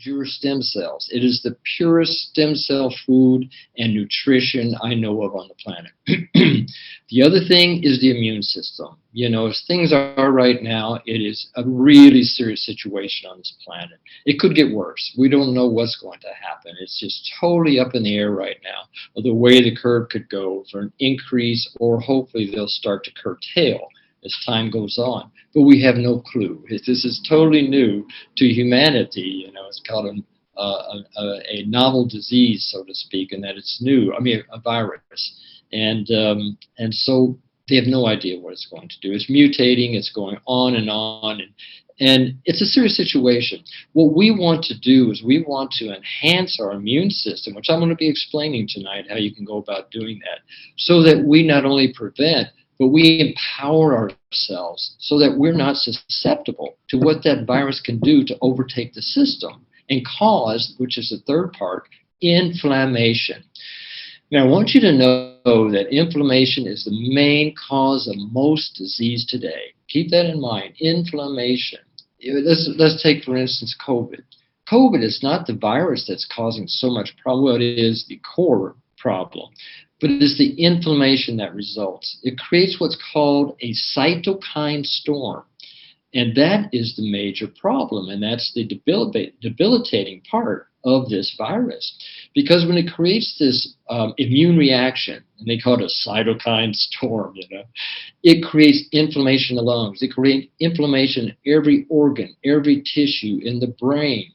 pure stem cells. It is the purest stem cell food and nutrition I know of on the planet. The other thing is the immune system. You know, as things are right now, it is a really serious situation on this planet. It could get worse. We don't know what's going to happen. It's just totally up in the air right now of the way the curve could go for an increase, or hopefully they'll start to curtail as time goes on. But we have no clue. This is totally new to humanity. You know, it's called a novel disease, so to speak, and that it's new. I mean, a virus. And so they have no idea what it's going to do. It's mutating. It's going on, and it's a serious situation. What we want to do is we want to enhance our immune system, which I'm going to be explaining tonight how you can go about doing that, so that we not only prevent, but we empower ourselves so that we're not susceptible to what that virus can do to overtake the system and cause, which is the third part, inflammation. Now, I want you to know that inflammation is the main cause of most disease today. Keep that in mind, inflammation. Let's take, for instance, COVID. COVID is not the virus that's causing so much problem. Well, it is the core problem, but it is the inflammation that results. It creates what's called a cytokine storm, and that is the major problem, and that's the debilitating part of this virus. Because when it creates this immune reaction, and they call it a cytokine storm, you know, it creates inflammation in the lungs. It creates inflammation in every organ, every tissue in the brain.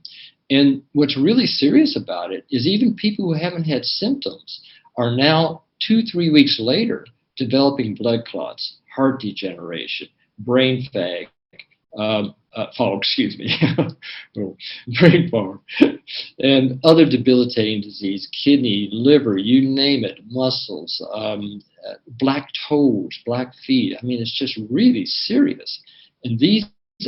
And what's really serious about it is even people who haven't had symptoms are now 2-3 weeks later developing blood clots, heart degeneration, brain fog, brain fog, and other debilitating disease, kidney, liver, you name it, muscles, black toes, black feet. I mean, it's just really serious. And these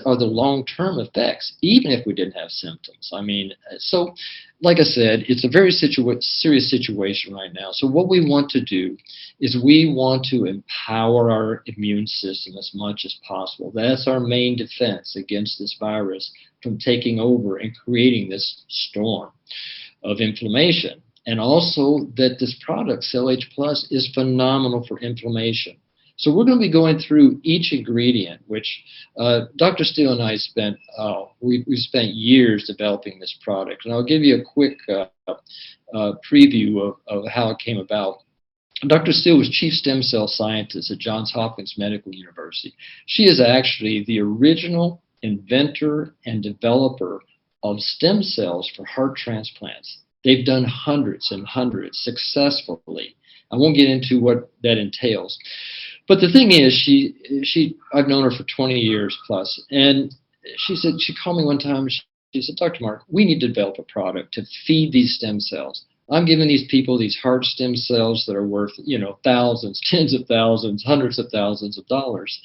are the long-term effects, even if we didn't have symptoms. I mean, so like I said, it's a very serious situation right now. So what we want to do is we want to empower our immune system as much as possible. That's our main defense against this virus from taking over and creating this storm of inflammation. And also that this product, CellAge Plus, is phenomenal for inflammation. So we're going to be going through each ingredient, which Dr. Steele and I spent, we spent years developing this product. And I'll give you a quick preview of how it came about. Dr. Steele was chief stem cell scientist at Johns Hopkins Medical University. She is actually the original inventor and developer of stem cells for heart transplants. They've done hundreds and hundreds successfully. I won't get into what that entails. But the thing is, I've known her for 20 years plus, and she called me one time, and she said, Dr. Mark, we need to develop a product to feed these stem cells. I'm giving these people these heart stem cells that are worth, you know, thousands, tens of thousands, hundreds of thousands of dollars,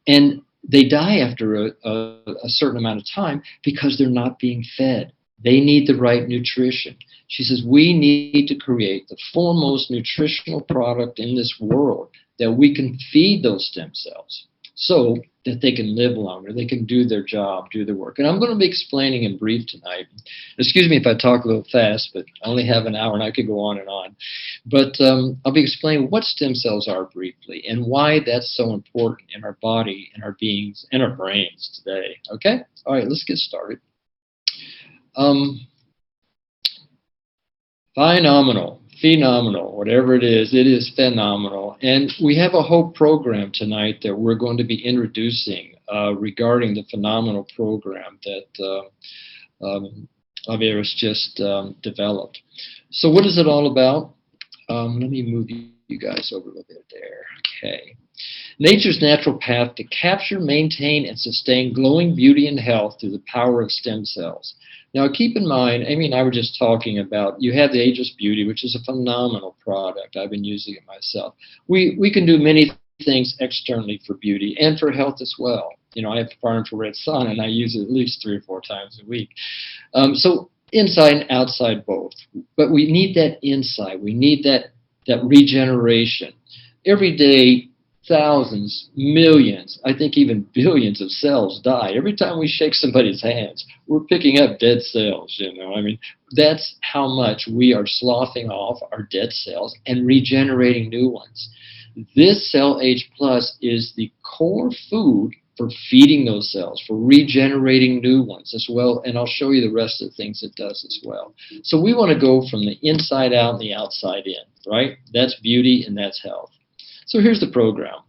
and they die after a certain amount of time because they're not being fed. They need the right nutrition. She says, we need to create the foremost nutritional product in this world that we can feed those stem cells so that they can live longer, they can do their job, do their work. And I'm going to be explaining in brief tonight. Excuse me if I talk a little fast, but I only have an hour and I could go on and on. But I'll be explaining what stem cells are briefly and why that's so important in our body and our beings and our brains today. Okay? All right, let's get started. Phenomenal, whatever it is phenomenal. And we have a whole program tonight that we're going to be introducing regarding the phenomenal program that Javier's just developed. So what is it all about? Let me move you guys over a little bit there. Okay. Nature's natural path to capture, maintain, and sustain glowing beauty and health through the power of stem cells. Now, keep in mind, Amy and I were just talking about, you have the Ageless Beauty, which is a phenomenal product. I've been using it myself. We can do many things externally for beauty and for health as well. You know, I have far infrared sun, and I use it at least 3 or 4 times a week. So inside and outside both. But we need that inside. We need that regeneration. Every day, thousands, millions, I think even billions of cells die. Every time we shake somebody's hands, we're picking up dead cells, you know. I mean, that's how much we are sloughing off our dead cells and regenerating new ones. This CellAge Plus is the core food for feeding those cells, for regenerating new ones as well, and I'll show you the rest of the things it does as well. So we want to go from the inside out and the outside in, right? That's beauty and that's health. So here's the program.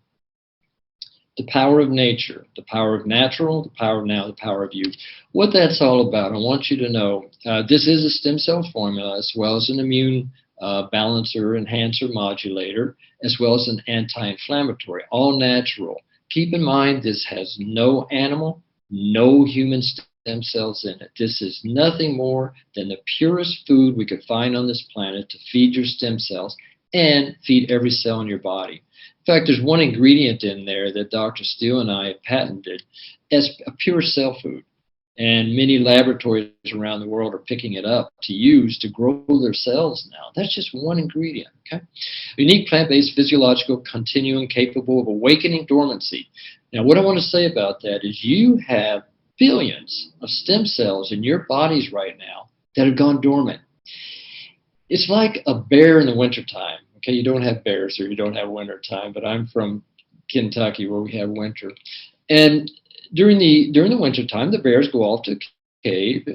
The power of nature, the power of natural, the power of now, the power of you. What that's all about, I want you to know, this is a stem cell formula as well as an immune balancer, enhancer, modulator, as well as an anti-inflammatory, all natural. Keep in mind, this has no animal, no human stem cells in it. This is nothing more than the purest food we could find on this planet to feed your stem cells and feed every cell in your body. In fact, there's one ingredient in there that Dr. Steele and I have patented as a pure cell food. And many laboratories around the world are picking it up to use to grow their cells now. That's just one ingredient, okay? A unique plant-based physiological continuum capable of awakening dormancy. Now, what I want to say about that is you have billions of stem cells in your bodies right now that have gone dormant. It's like a bear in the wintertime. Okay, you don't have bears or you don't have wintertime, but I'm from Kentucky where we have winter. And during the wintertime, the bears go off to a cave,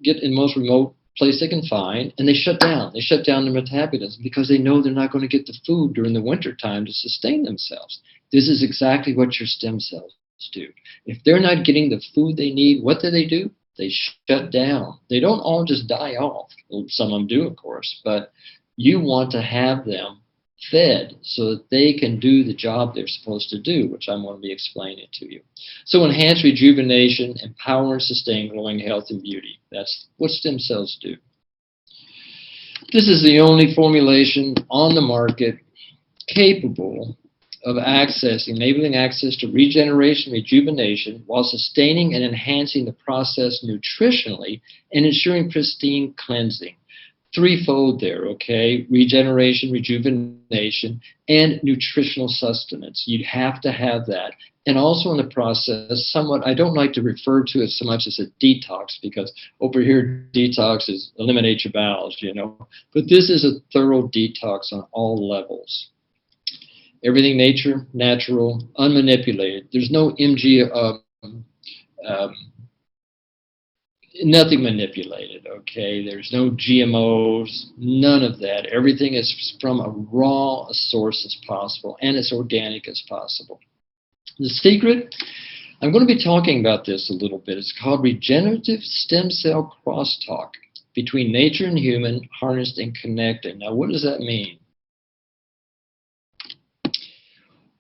get in the most remote place they can find, and they shut down. They shut down their metabolism because they know they're not going to get the food during the wintertime to sustain themselves. This is exactly what your stem cells do. If they're not getting the food they need, what do? They shut down. They don't all just die off. Well, some of them do, of course, but you want to have them fed so that they can do the job they're supposed to do, which I'm going to be explaining to you. So enhance rejuvenation, empower and sustain glowing health and beauty. That's what stem cells do. This is the only formulation on the market capable of enabling access to regeneration, rejuvenation, while sustaining and enhancing the process nutritionally and ensuring pristine cleansing. Threefold there, okay? Regeneration, rejuvenation, and nutritional sustenance. You'd have to have that. And also in the process, somewhat, I don't like to refer to it so much as a detox, because over here, detox is eliminate your bowels, you know. But this is a thorough detox on all levels. Everything nature, natural, unmanipulated. There's no nothing manipulated, okay? There's no GMOs, none of that. Everything is from a raw source as possible and as organic as possible. The secret, I'm going to be talking about this a little bit. It's called regenerative stem cell crosstalk between nature and human, harnessed and connected. Now, what does that mean?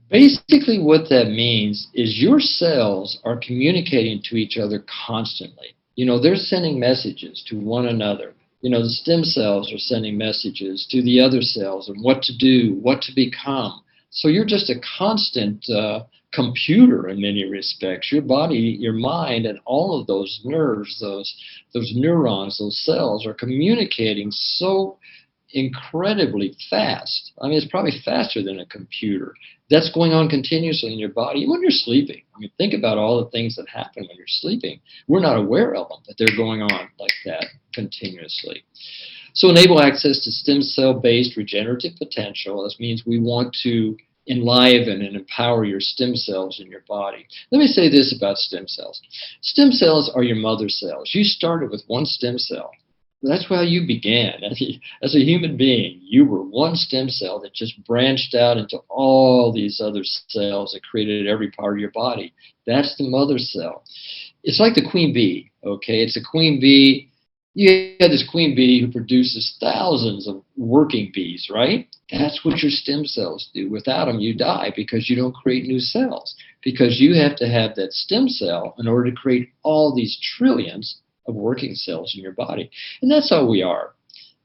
Basically, what that means is your cells are communicating to each other constantly. You know, they're sending messages to one another. You know, the stem cells are sending messages to the other cells and what to do, what to become. So you're just a constant computer in many respects. Your body, your mind, and all of those nerves, those neurons, those cells are communicating so incredibly fast. I mean, it's probably faster than a computer. That's going on continuously in your body, even when you're sleeping. I mean, think about all the things that happen when you're sleeping. We're not aware of them, but they're going on like that continuously. So enable access to stem cell-based regenerative potential. This means we want to enliven and empower your stem cells in your body. Let me say this about stem cells. Stem cells are your mother cells. You started with one stem cell. That's how you began. As a human being, you were one stem cell that just branched out into all these other cells that created every part of your body. That's the mother cell. It's like the queen bee, okay? It's a queen bee. You have this queen bee who produces thousands of working bees, right? That's what your stem cells do. Without them, you die because you don't create new cells, because you have to have that stem cell in order to create all these trillions of working cells in your body. And that's how we are.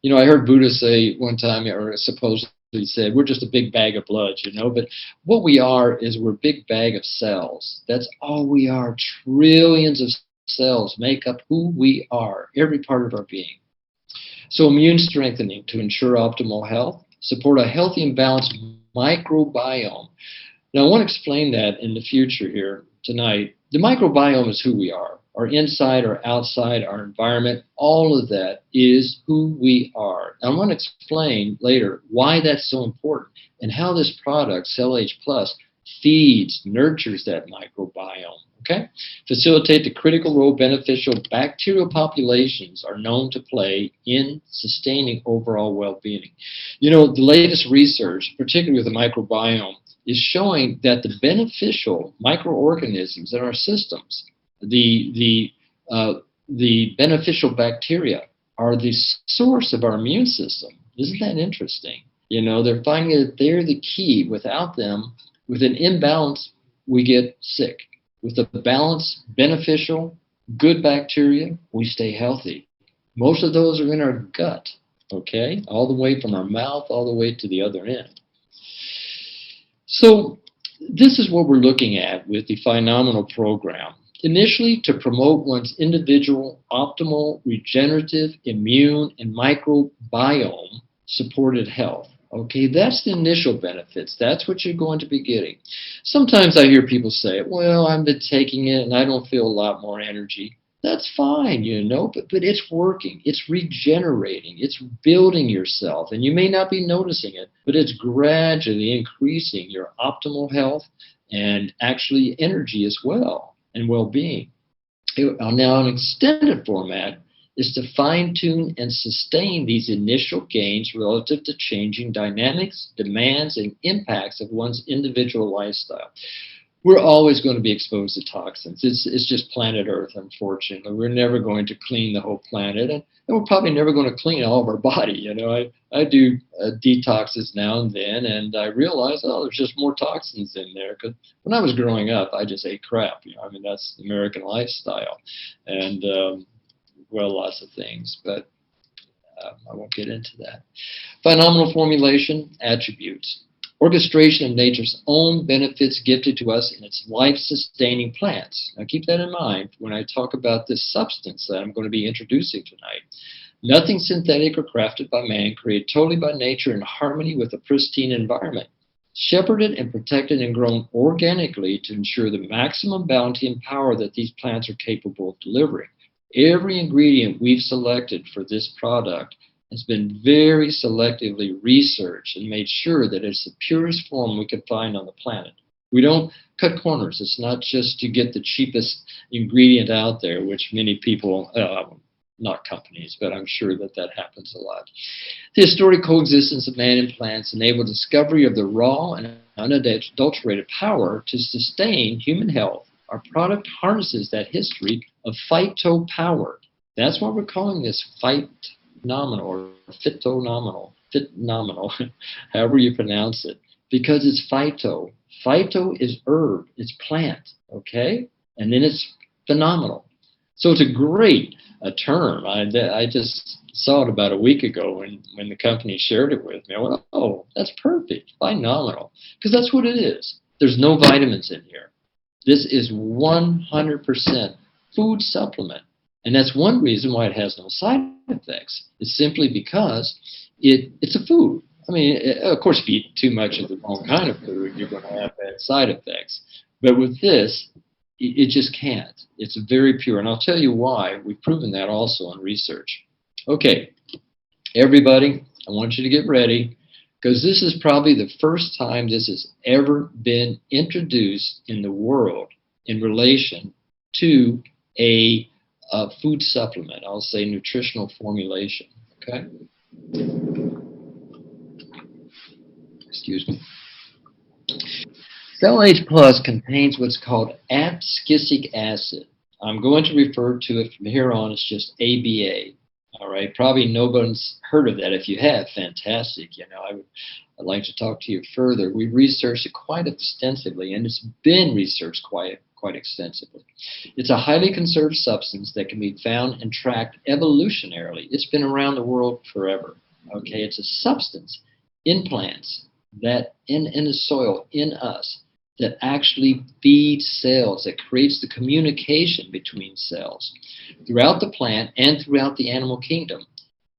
You know, I heard Buddha say one time, or supposedly said, we're just a big bag of blood, you know, but what we are is we're a big bag of cells. That's all we are. Trillions of cells make up who we are, every part of our being. So immune strengthening to ensure optimal health, support a healthy and balanced microbiome. Now, I want to explain that in the future here tonight. The microbiome is who we are. Our inside, our outside, our environment, all of that is who we are. I want to explain later why that's so important and how this product, CellAge Plus, feeds, nurtures that microbiome. Okay? Facilitate the critical role beneficial bacterial populations are known to play in sustaining overall well-being. You know, the latest research, particularly with the microbiome, is showing that the beneficial microorganisms in our systems, the beneficial bacteria, are the source of our immune system. Isn't that interesting? You know, they're finding that they're the key. Without them, with an imbalance, we get sick. With a balanced, beneficial, good bacteria, we stay healthy. Most of those are in our gut, okay? All the way from our mouth, all the way to the other end. So this is what we're looking at with the Phenomenal program. Initially, to promote one's individual, optimal, regenerative, immune, and microbiome supported health. Okay, that's the initial benefits. That's what you're going to be getting. Sometimes I hear people say, well, I've been taking it and I don't feel a lot more energy. That's fine, you know, but it's working. It's regenerating. It's building yourself. And you may not be noticing it, but it's gradually increasing your optimal health and actually energy as well and well-being. Now, an extended format is to fine-tune and sustain these initial gains relative to changing dynamics, demands, and impacts of one's individual lifestyle. We're always going to be exposed to toxins. It's just planet Earth, unfortunately. We're never going to clean the whole planet, and we're probably never going to clean all of our body. You know, I do detoxes now and then, and I realize, oh, there's just more toxins in there. Because when I was growing up, I just ate crap. You know, I mean, that's the American lifestyle, and well, lots of things, but I won't get into that. Phenomenal formulation, attributes. Orchestration of nature's own benefits gifted to us in its life-sustaining plants. Now keep that in mind when I talk about this substance that I'm going to be introducing tonight. Nothing synthetic or crafted by man, created totally by nature in harmony with a pristine environment. Shepherded and protected and grown organically to ensure the maximum bounty and power that these plants are capable of delivering. Every ingredient we've selected for this product has been very selectively researched and made sure that it's the purest form we could find on the planet. We don't cut corners. It's not just to get the cheapest ingredient out there, which many people, not companies, but I'm sure that happens a lot. The historic coexistence of man and plants enabled discovery of the raw and unadulterated power to sustain human health. Our product harnesses that history of phytopower. That's why we're calling this phenomenal or phytonominal, however you pronounce it, because it's phyto. Phyto is herb, it's plant, okay? And then it's phenomenal. So it's a great term. I just saw it about a week ago when the company shared it with me. I went, oh, that's perfect, phenomenal, because that's what it is. There's no vitamins in here. This is 100% food supplement. And that's one reason why it has no side effects. It's simply because it's a food. I mean, of course, if you eat too much of the wrong kind of food, you're going to have bad side effects. But with this, it just can't. It's very pure. And I'll tell you why. We've proven that also in research. Okay, everybody, I want you to get ready, because this is probably the first time this has ever been introduced in the world in relation to a food supplement. I'll say nutritional formulation. Okay? Excuse me. CellAge Plus contains what's called abscisic acid. I'm going to refer to it from here on as just ABA. All right, probably nobody's heard of that. If you have, fantastic. You know, I'd like to talk to you further. We researched it quite extensively, and it's been researched quite extensively. It's a highly conserved substance that can be found and tracked evolutionarily. It's been around the world forever. Okay, it's a substance in plants that in the soil, in us, that actually feeds cells, that creates the communication between cells. Throughout the plant and throughout the animal kingdom,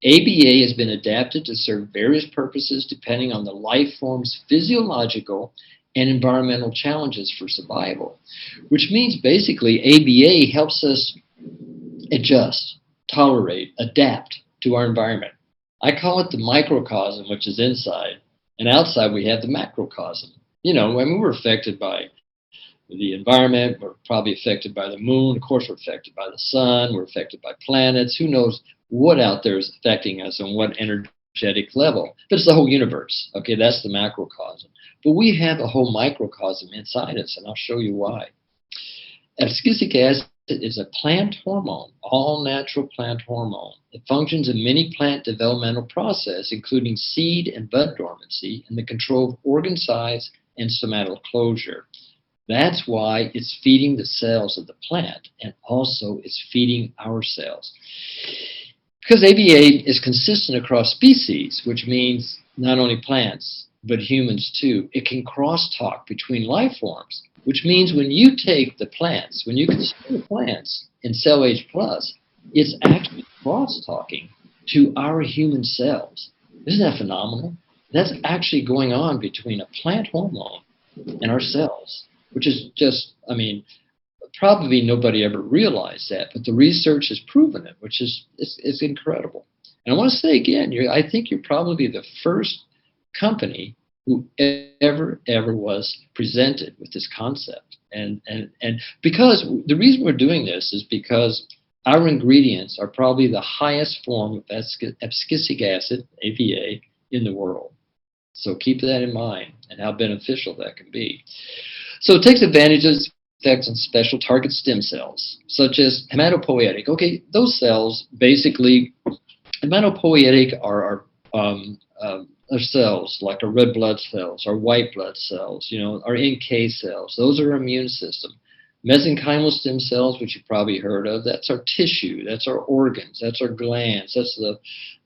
ABA has been adapted to serve various purposes depending on the life form's physiological and environmental challenges for survival, which means basically ABA helps us adjust, tolerate, adapt to our environment. I call it the microcosm, which is inside, and outside we have the macrocosm. I mean, we're affected by the environment, we're probably affected by the moon, of course we're affected by the sun, we're affected by planets, who knows what out there is affecting us on what energetic level. But it's the whole universe, okay, that's the macrocosm. But we have a whole microcosm inside us, and I'll show you why. Abscisic acid is a plant hormone, all natural plant hormone. It functions in many plant developmental processes, including seed and bud dormancy, and the control of organ size and somatal closure. That's why it's feeding the cells of the plant, and also it's feeding our cells. Because ABA is consistent across species, which means not only plants, but humans too. It can crosstalk between life forms, which means when you take the plants, when you consume the plants in CellAge Plus, it's actually crosstalking to our human cells. Isn't that phenomenal? That's actually going on between a plant hormone and our cells, which is just, I mean, probably nobody ever realized that, but the research has proven it, which is it's incredible. And I want to say again, I think you're probably the first company who ever was presented with this concept. And because the reason we're doing this is because our ingredients are probably the highest form of abscisic acid, ABA, in the world. So keep that in mind and how beneficial that can be. So it takes advantage of effects on special target stem cells, such as hematopoietic. Okay, those cells basically, hematopoietic are cells like our red blood cells, our white blood cells, our NK cells. Those are our immune system. Mesenchymal stem cells, which you've probably heard of, that's our tissue, that's our organs, that's our glands, that's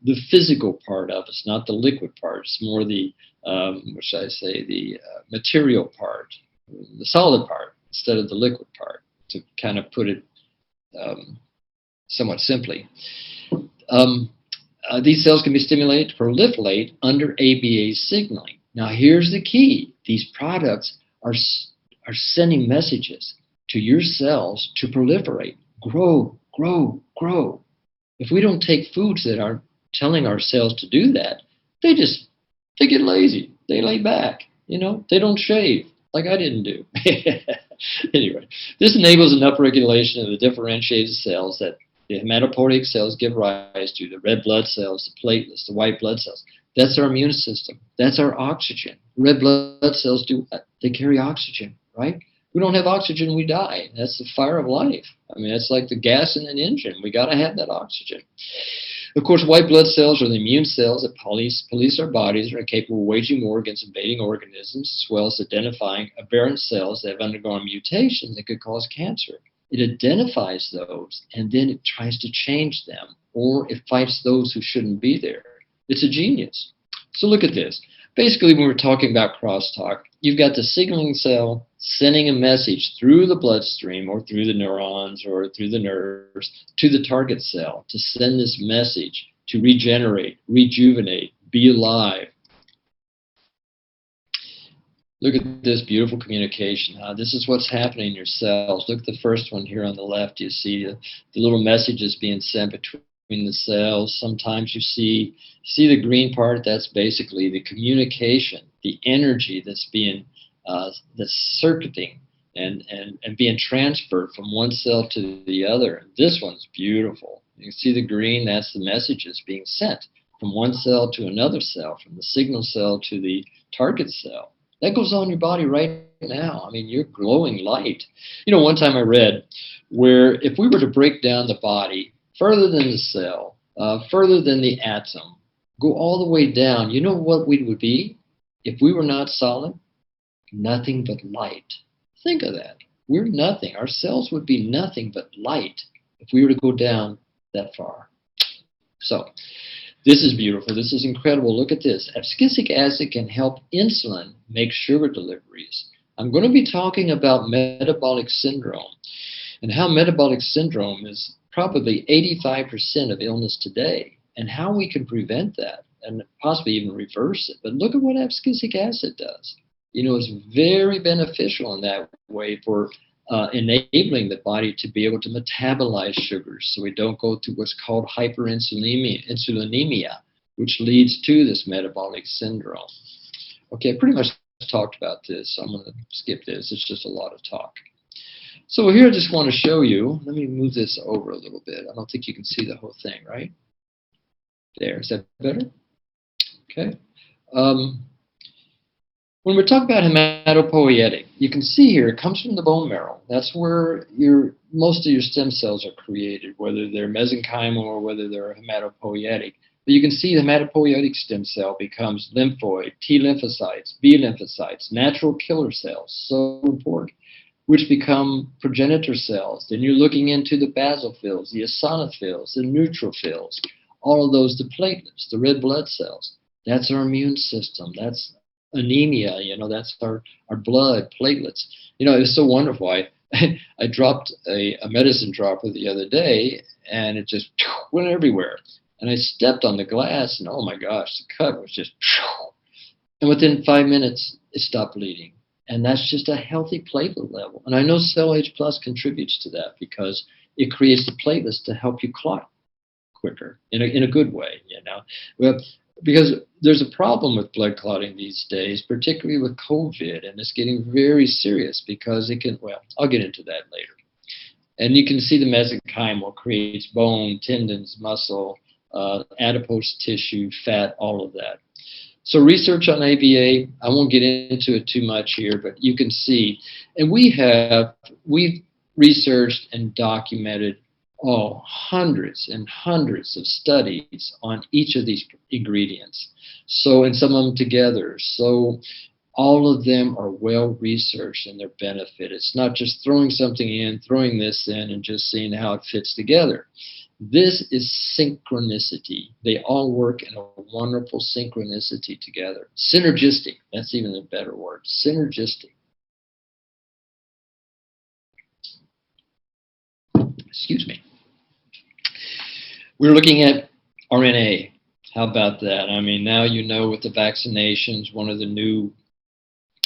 the physical part of us, not the liquid part. It's more the, what should I say, the material part, the solid part, instead of the liquid part, to kind of put it somewhat simply. These cells can be stimulated to proliferate under ABA signaling. Now here's the key. These products are sending messages to your cells to proliferate, grow, grow, grow. If we don't take foods that are telling our cells to do that, they get lazy. They lay back, they don't shave like I didn't do. Anyway, this enables an upregulation of the differentiated cells that the hematopoietic cells give rise to, the red blood cells, the platelets, the white blood cells. That's our immune system. That's our oxygen. Red blood cells they carry oxygen, right? We don't have oxygen, we die. That's the fire of life. I mean, that's like the gas in an engine. We got to have that oxygen. Of course, white blood cells are the immune cells that police our bodies and are capable of waging war against invading organisms, as well as identifying aberrant cells that have undergone mutation that could cause cancer. It identifies those, and then it tries to change them, or it fights those who shouldn't be there. It's a genius. So look at this. Basically, when we're talking about crosstalk, you've got the signaling cell sending a message through the bloodstream or through the neurons or through the nerves to the target cell to send this message to regenerate, rejuvenate, be alive. Look at this beautiful communication. This is what's happening in your cells. Look at the first one here on the left. You see the little messages being sent between the cells. Sometimes you see the green part. That's basically the communication, the energy that's being that's circuiting and being transferred from one cell to the other. And this one's beautiful. You can see the green. That's the messages being sent from one cell to another cell, from the signal cell to the target cell. That goes on in your body right now. I mean, you're glowing light. One time I read where if we were to break down the body further than the cell, further than the atom, go all the way down, you know what we would be if we were not solid? Nothing but light. Think of that. We're nothing. Our cells would be nothing but light if we were to go down that far. So, this is beautiful. This is incredible. Look at this. Abscisic acid can help insulin make sugar deliveries. I'm going to be talking about metabolic syndrome and how metabolic syndrome is probably 85% of illness today and how we can prevent that and possibly even reverse it. But look at what abscisic acid does. is very beneficial in that way for enabling the body to be able to metabolize sugars so we don't go through what's called hyperinsulinemia, which leads to this metabolic syndrome. Okay, I pretty much talked about this, so I'm going to skip this. It's just a lot of talk. So here I just want to show you, let me move this over a little bit. I don't think you can see the whole thing, right? There, is that better? Okay. When we're talking about hematopoietic, you can see here it comes from the bone marrow. That's where most of your stem cells are created, whether they're mesenchymal or whether they're hematopoietic. But you can see the hematopoietic stem cell becomes lymphoid, T lymphocytes, B lymphocytes, natural killer cells, so important, which become progenitor cells. Then you're looking into the basophils, the eosinophils, the neutrophils, all of those, the platelets, the red blood cells. That's our immune system. That's anemia, that's our blood, platelets. It was so wonderful. I dropped a medicine dropper the other day, and it just went everywhere. And I stepped on the glass, and oh my gosh, the cut was just, and within 5 minutes, it stopped bleeding. And that's just a healthy platelet level. And I know CellAge Plus contributes to that because it creates the platelets to help you clot quicker in a good way, Well, because there's a problem with blood clotting these days, particularly with COVID, and it's getting very serious because it can, I'll get into that later. And you can see the mesenchymal creates bone, tendons, muscle, adipose tissue, fat, all of that. So research on ABA, I won't get into it too much here, but you can see, and we've researched and documented hundreds and hundreds of studies on each of these ingredients. So, and some of them together. So all of them are well researched in their benefit. It's not just throwing something in, throwing this in, and just seeing how it fits together. This is synchronicity. They all work in a wonderful synchronicity together. Synergistic, that's even a better word, synergistic. Excuse me. We're looking at RNA. How about that? I mean, now with the vaccinations, one of the new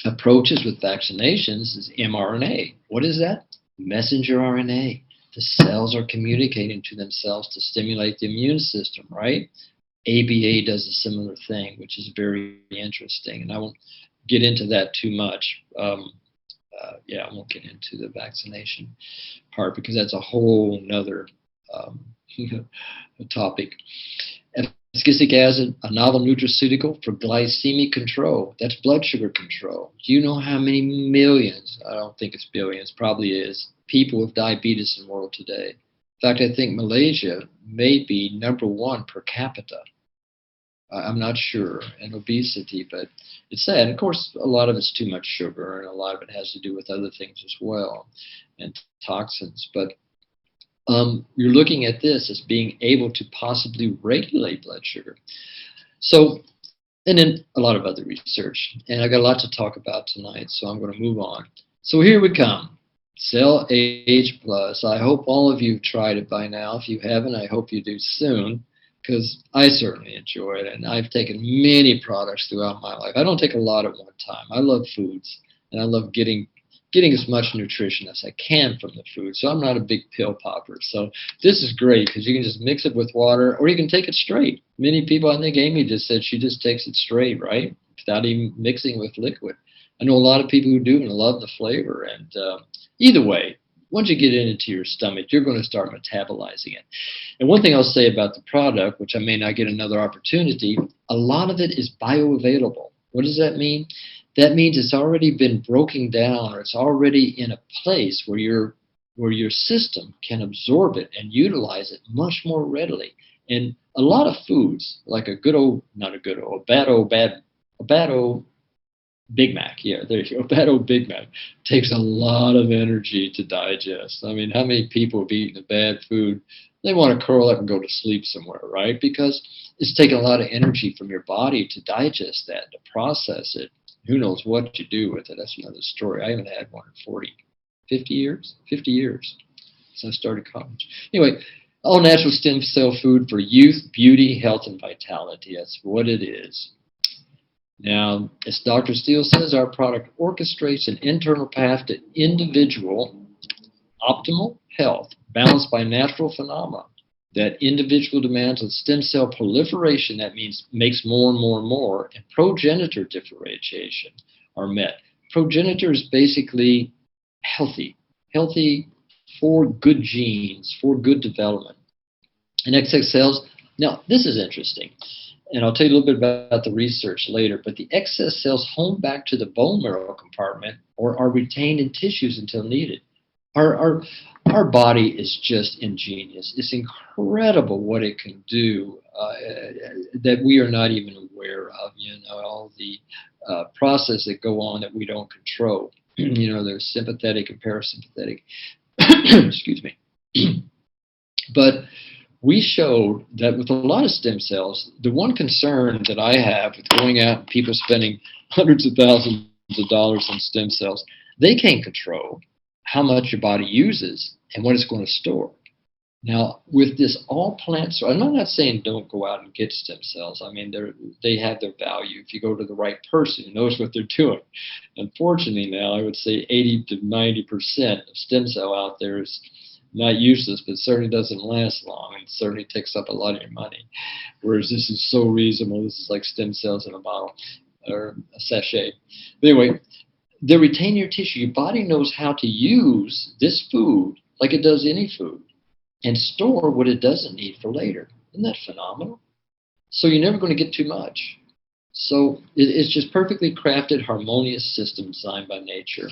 approaches with vaccinations is mRNA. What is that? Messenger RNA. The cells are communicating to themselves to stimulate the immune system, right? ABA does a similar thing, which is very interesting. And I won't get into that too much. I won't get into the vaccination part because that's a whole nother topic. Ascorbic acid, a novel nutraceutical for glycemic control. That's blood sugar control. Do you know how many millions, I don't think it's billions, probably is, people with diabetes in the world today? In fact, I think Malaysia may be #1 per capita. I'm not sure, and obesity, but it's sad. And of course, a lot of it's too much sugar, and a lot of it has to do with other things as well, and toxins. But you're looking at this as being able to possibly regulate blood sugar. So, and then a lot of other research. And I got a lot to talk about tonight, so I'm going to move on. So here we come. CellAge Plus. I hope all of you have tried it by now. If you haven't, I hope you do soon, because I certainly enjoy it. And I've taken many products throughout my life. I don't take a lot at one time. I love foods, and I love getting as much nutrition as I can from the food. So I'm not a big pill popper. So this is great because you can just mix it with water, or you can take it straight. Many people, I think Amy just said she just takes it straight, right? Without even mixing with liquid. I know a lot of people who do and love the flavor. And either way, once you get it into your stomach, you're going to start metabolizing it. And one thing I'll say about the product, which I may not get another opportunity, a lot of it is bioavailable. What does that mean? That means it's already been broken down, or it's already in a place where your system can absorb it and utilize it much more readily. And a lot of foods, like a bad old Big Mac, yeah, there you go, bad old Big Mac, takes a lot of energy to digest. I mean, how many people have eaten a bad food? They want to curl up and go to sleep somewhere, right? Because it's taking a lot of energy from your body to digest that, to process it. Who knows what you do with it? That's another story. I haven't had one in 50 years since I started college. Anyway, all natural stem cell food for youth, beauty, health, and vitality. That's what it is. Now, as Dr. Steele says, our product orchestrates an internal path to individual optimal health, balanced by natural phenomena. That individual demands of stem cell proliferation, that means makes more and more and more, and progenitor differentiation are met. Progenitor is basically healthy for good genes, for good development. And XX cells, now this is interesting, and I'll tell you a little bit about the research later, but the excess cells home back to the bone marrow compartment or are retained in tissues until needed. Our body is just ingenious. It's incredible what it can do that we are not even aware of. All the processes that go on that we don't control. There's sympathetic and parasympathetic. Excuse me. But we showed that with a lot of stem cells, the one concern that I have with going out and people spending hundreds of thousands of dollars on stem cells, they can't control how much your body uses and what it's going to store. Now, with this all plant source, I'm not saying don't go out and get stem cells. I mean, they have their value if you go to the right person who knows what they're doing. Unfortunately, now I would say 80 to 90% of stem cell out there is not useless, but certainly doesn't last long and certainly takes up a lot of your money. Whereas this is so reasonable. This is like stem cells in a bottle or a sachet. But anyway, they retain your tissue. Your body knows how to use this food like it does any food and store what it doesn't need for later. Isn't that phenomenal? So you're never going to get too much. So it's just perfectly crafted, harmonious system designed by nature.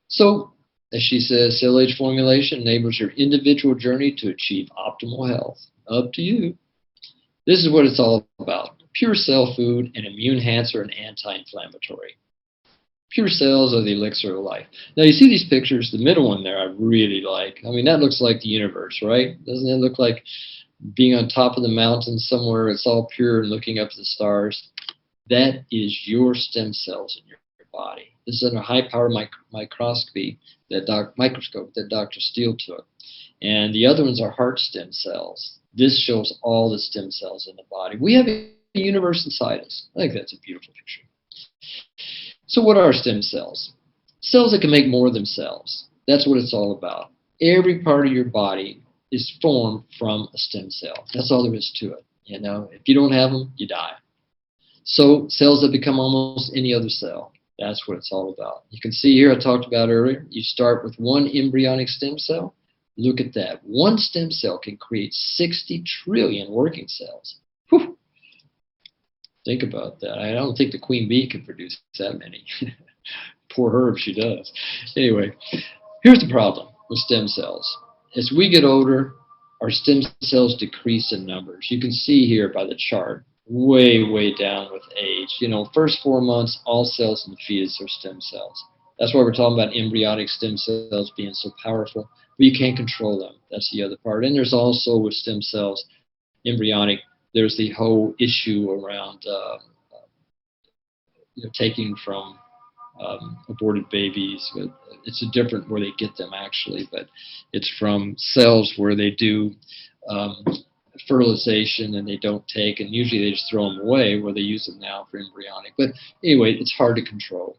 So, as she says, CellAge formulation enables your individual journey to achieve optimal health. Up to you. This is what it's all about. Pure cell food, an immune enhancer, and anti-inflammatory. Pure cells are the elixir of life. Now, you see these pictures, the middle one there I really like. I mean, that looks like the universe, right? Doesn't it look like being on top of the mountain somewhere? It's all pure and looking up at the stars. That is your stem cells in your body. This is under high-power microscope that Dr. Steele took. And the other ones are heart stem cells. This shows all the stem cells in the body. We have a universe inside us. I think that's a beautiful picture. So what are stem cells? Cells that can make more of themselves. That's what it's all about. Every part of your body is formed from a stem cell. That's all there is to it. If you don't have them, you die. So cells that become almost any other cell. That's what it's all about. You can see here, I talked about earlier, you start with one embryonic stem cell. Look at that. One stem cell can create 60 trillion working cells. Whew. Think about that. I don't think the queen bee can produce that many. Poor her if she does. Anyway, here's the problem with stem cells. As we get older, our stem cells decrease in numbers. You can see here by the chart, way down with age. First 4 months, all cells in the fetus are stem cells. That's why we're talking about embryonic stem cells being so powerful, but you can't control them. That's the other part. And there's also with stem cells, embryonic, there's the whole issue around taking from aborted babies. It's a different where they get them actually, but it's from cells where they do fertilization and they don't take, and usually they just throw them away, where they use them now for embryonic. But anyway, it's hard to control.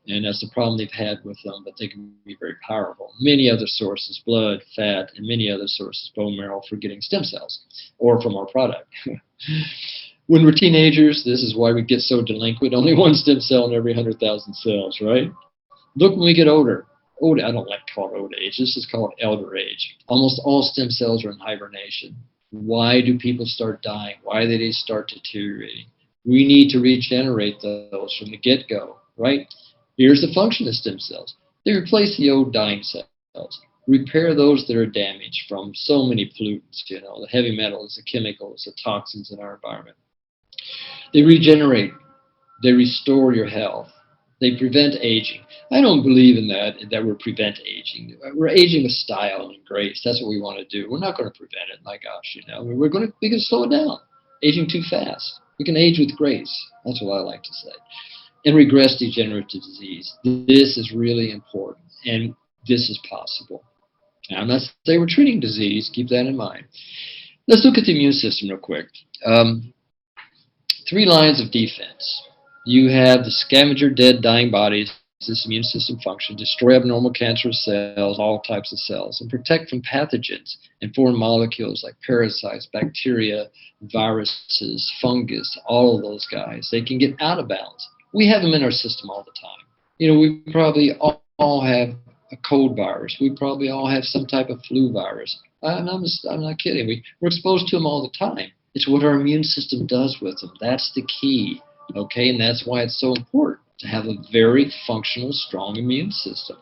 And that's the problem they've had with them, but they can be very powerful. Many other sources, blood, fat, and many other sources, bone marrow, for getting stem cells, or from our product. When we're teenagers, this is why we get so delinquent. Only one stem cell in every 100,000 cells, right? Look when we get older. I don't like to call it old age. This is called elder age. Almost all stem cells are in hibernation. Why do people start dying? Why do they start deteriorating? We need to regenerate those from the get-go, right? Here's the function of stem cells. They replace the old dying cells, repair those that are damaged from so many pollutants, the heavy metals, the chemicals, the toxins in our environment. They regenerate. They restore your health. They prevent aging. I don't believe in that we're prevent aging. We're aging with style and grace. That's what we want to do. We're not going to prevent it. My gosh, we can slow it down. Aging too fast. We can age with grace. That's what I like to say. And regress degenerative disease. This is really important, and this is possible. Now, I'm not saying we're treating disease. Keep that in mind. Let's look at the immune system real quick. 3 lines of defense. You have the scavenger dead dying bodies, this immune system function, destroy abnormal cancerous cells, all types of cells, and protect from pathogens and foreign molecules like parasites, bacteria, viruses, fungus, all of those guys. They can get out of balance. We have them in our system all the time. You know, we probably all have a cold virus. We probably all have some type of flu virus. I'm not kidding. We're exposed to them all the time. It's what our immune system does with them. That's the key, okay? And that's why it's so important to have a very functional, strong immune system.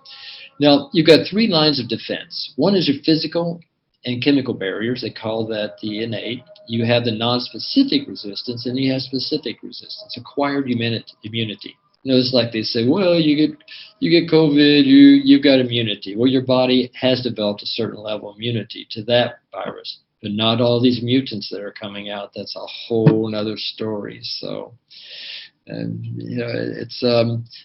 Now, you've got three lines of defense. One is your physical and chemical barriers. They call that the innate. You have the non-specific resistance, and you have specific resistance, acquired immunity. You know, it's like they say, well, you get COVID, you've got immunity. Well, your body has developed a certain level of immunity to that virus, but not all these mutants that are coming out. That's a whole other story. So, you know, it's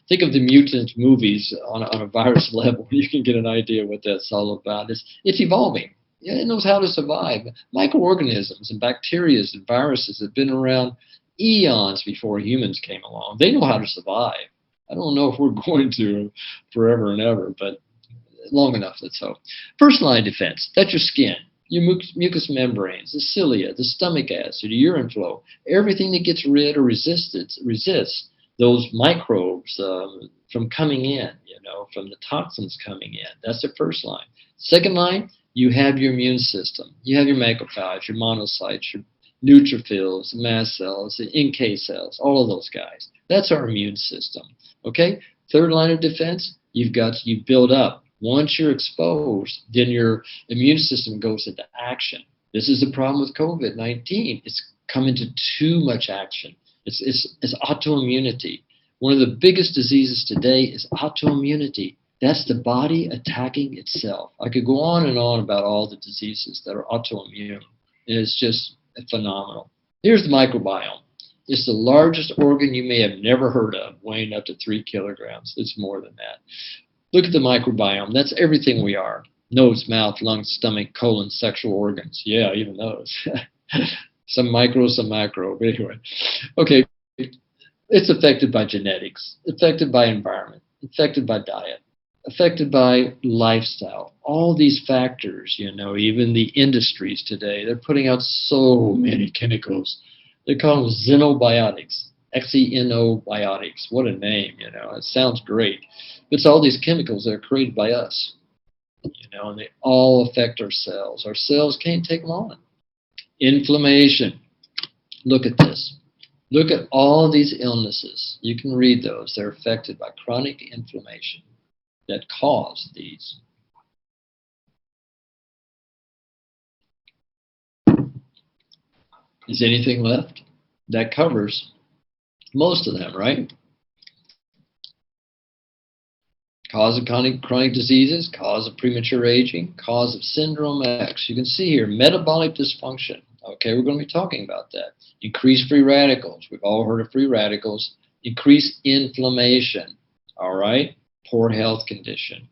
think of the mutant movies on a virus level. You can get an idea what that's all about. It's evolving. It knows how to survive. Microorganisms and bacteria and viruses have been around eons before humans came along. They know how to survive. I don't know if we're going to forever and ever, but long enough, let's hope. First line defense, that's your skin, your mucous membranes, the cilia, the stomach acid, your urine flow, everything that gets rid or resists those microbes from coming in, you know, from the toxins coming in. That's the first line. Second line, you have your immune system. You have your macrophages, your monocytes, your neutrophils, mast cells, the NK cells, all of those guys. That's our immune system. Okay? Third line of defense, you build up. Once you're exposed, then your immune system goes into action. This is the problem with COVID-19. It's come into too much action. It's autoimmunity. One of the biggest diseases today is autoimmunity. That's the body attacking itself. I could go on and on about all the diseases that are autoimmune. And it's just phenomenal. Here's the microbiome. It's the largest organ you may have never heard of, weighing up to 3 kilograms. It's more than that. Look at the microbiome. That's everything we are. Nose, mouth, lungs, stomach, colon, sexual organs. Yeah, even those. Some micro, some macro. But anyway. Okay. It's affected by genetics, affected by environment, affected by diet, affected by lifestyle. All these factors, you know, even the industries today, they're putting out so many chemicals. They call them xenobiotics, xenobiotics. What a name, you know. It sounds great. But it's all these chemicals that are created by us, you know, and they all affect our cells. Our cells can't take them on. Inflammation. Look at this. Look at all these illnesses. You can read those. They're affected by chronic inflammation that cause these. Is anything left? That covers most of them, right? Cause of chronic diseases, cause of premature aging, cause of syndrome X. You can see here, metabolic dysfunction. Okay, we're going to be talking about that. Increased free radicals. We've all heard of free radicals. Increased inflammation. All right? Poor health condition.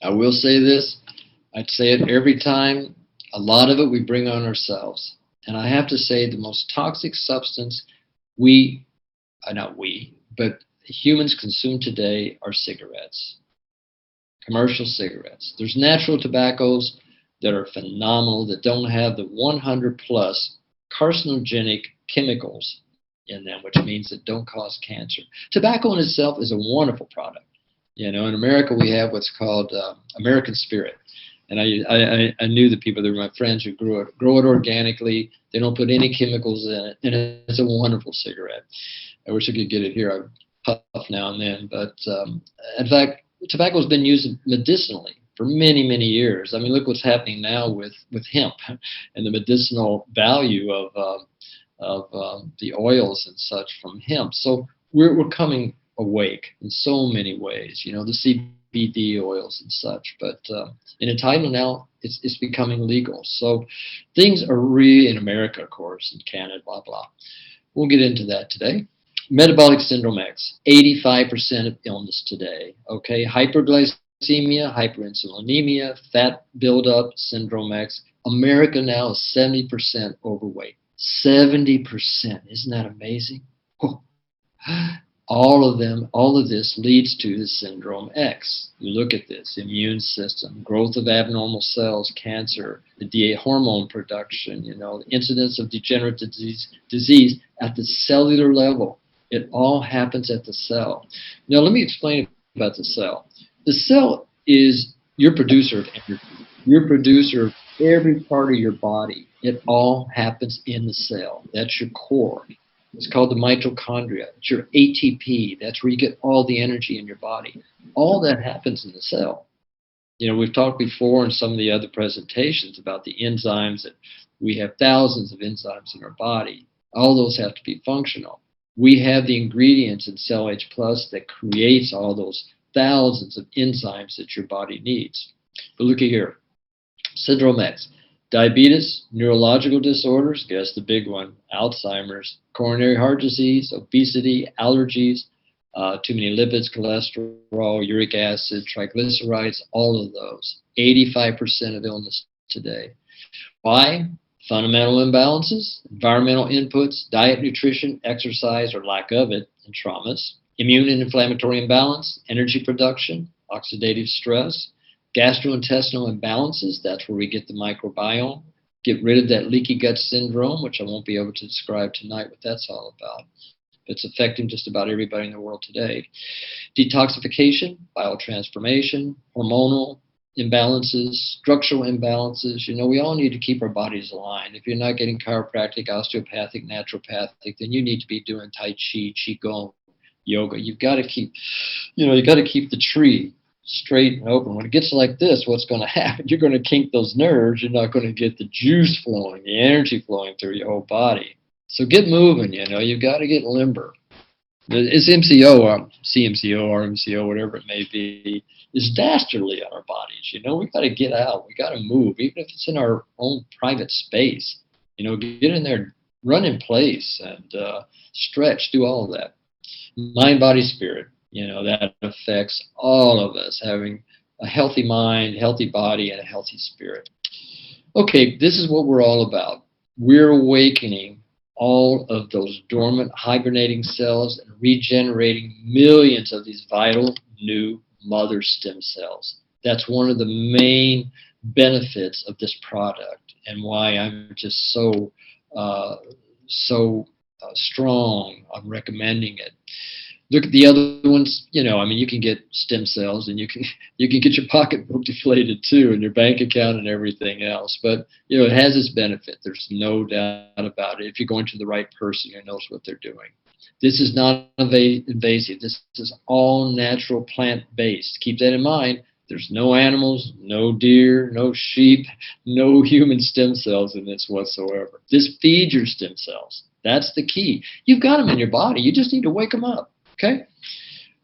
I will say this. I'd say it every time. A lot of it we bring on ourselves. And I have to say the most toxic substance but humans consume today are cigarettes. Commercial cigarettes. There's natural tobaccos that are phenomenal, that don't have the 100 plus carcinogenic chemicals in them, which means that don't cause cancer. Tobacco in itself is a wonderful product. You know, in America we have what's called American Spirit. And I knew the people that were my friends who grow it organically. They don't put any chemicals in it, and it's a wonderful cigarette. I wish I could get it here. I puff now and then, but in fact, tobacco has been used medicinally for many, many years. I mean, look what's happening now with hemp and the medicinal value of the oils and such from hemp. So we're coming awake in so many ways. You know, the CBD oils and such. But in Untitled now, it's becoming legal. So things are really in America, of course, in Canada, blah blah. We'll get into that today. Metabolic Syndrome X, 85% of illness today. Okay, hyperglycemia, hyperinsulinemia, fat buildup, Syndrome X. America now is 70% overweight. 70%. Isn't that amazing? All of this leads to the syndrome X. You look at this: immune system, growth of abnormal cells, cancer, the DA hormone production, the incidence of degenerative disease at the cellular level. It all happens at the cell. Now, let me explain about the cell. The cell is your producer of energy, your producer of every part of your body. It all happens in the cell. That's your core. It's called the mitochondria. It's your ATP. That's where you get all the energy in your body. All that happens in the cell. We've talked before in some of the other presentations about the enzymes, that we have thousands of enzymes in our body. All those have to be functional. We have the ingredients in CellAge Plus that creates all those thousands of enzymes that your body needs. But look at here. Syndrome X. Diabetes, neurological disorders, guess the big one, Alzheimer's, coronary heart disease, obesity, allergies, too many lipids, cholesterol, uric acid, triglycerides, all of those. 85% of illness today. Why? Fundamental imbalances, environmental inputs, diet, nutrition, exercise, or lack of it, and traumas. Immune and inflammatory imbalance, energy production, oxidative stress, gastrointestinal imbalances, that's where we get the microbiome. Get rid of that leaky gut syndrome, which I won't be able to describe tonight what that's all about. It's affecting just about everybody in the world today. Detoxification, biotransformation, hormonal imbalances, structural imbalances. We all need to keep our bodies aligned. If you're not getting chiropractic, osteopathic, naturopathic, then you need to be doing Tai Chi, Qigong, yoga. You've got to keep, the tree straight and open. When it gets like this, what's going to happen? You're going to kink those nerves. You're not going to get the juice flowing, the energy flowing through your whole body. So get moving, you've got to get limber. It's MCO, or CMCO, or MCO, whatever it may be, is dastardly on our bodies. We've got to get out. We've got to move, even if it's in our own private space. Get in there, run in place, and stretch, do all of that. Mind, body, spirit. That affects all of us, having a healthy mind, healthy body, and a healthy spirit. Okay, this is what we're all about. We're awakening all of those dormant, hibernating cells and regenerating millions of these vital new mother stem cells. That's one of the main benefits of this product, and why I'm just so strong on recommending it. Look at the other ones. You can get stem cells, and you can get your pocketbook deflated too, and your bank account and everything else. But it has its benefit. There's no doubt about it. If you're going to the right person who knows what they're doing. This is not invasive. This is all natural, plant-based. Keep that in mind. There's no animals, no deer, no sheep, no human stem cells in this whatsoever. This feeds your stem cells. That's the key. You've got them in your body. You just need to wake them up. Okay?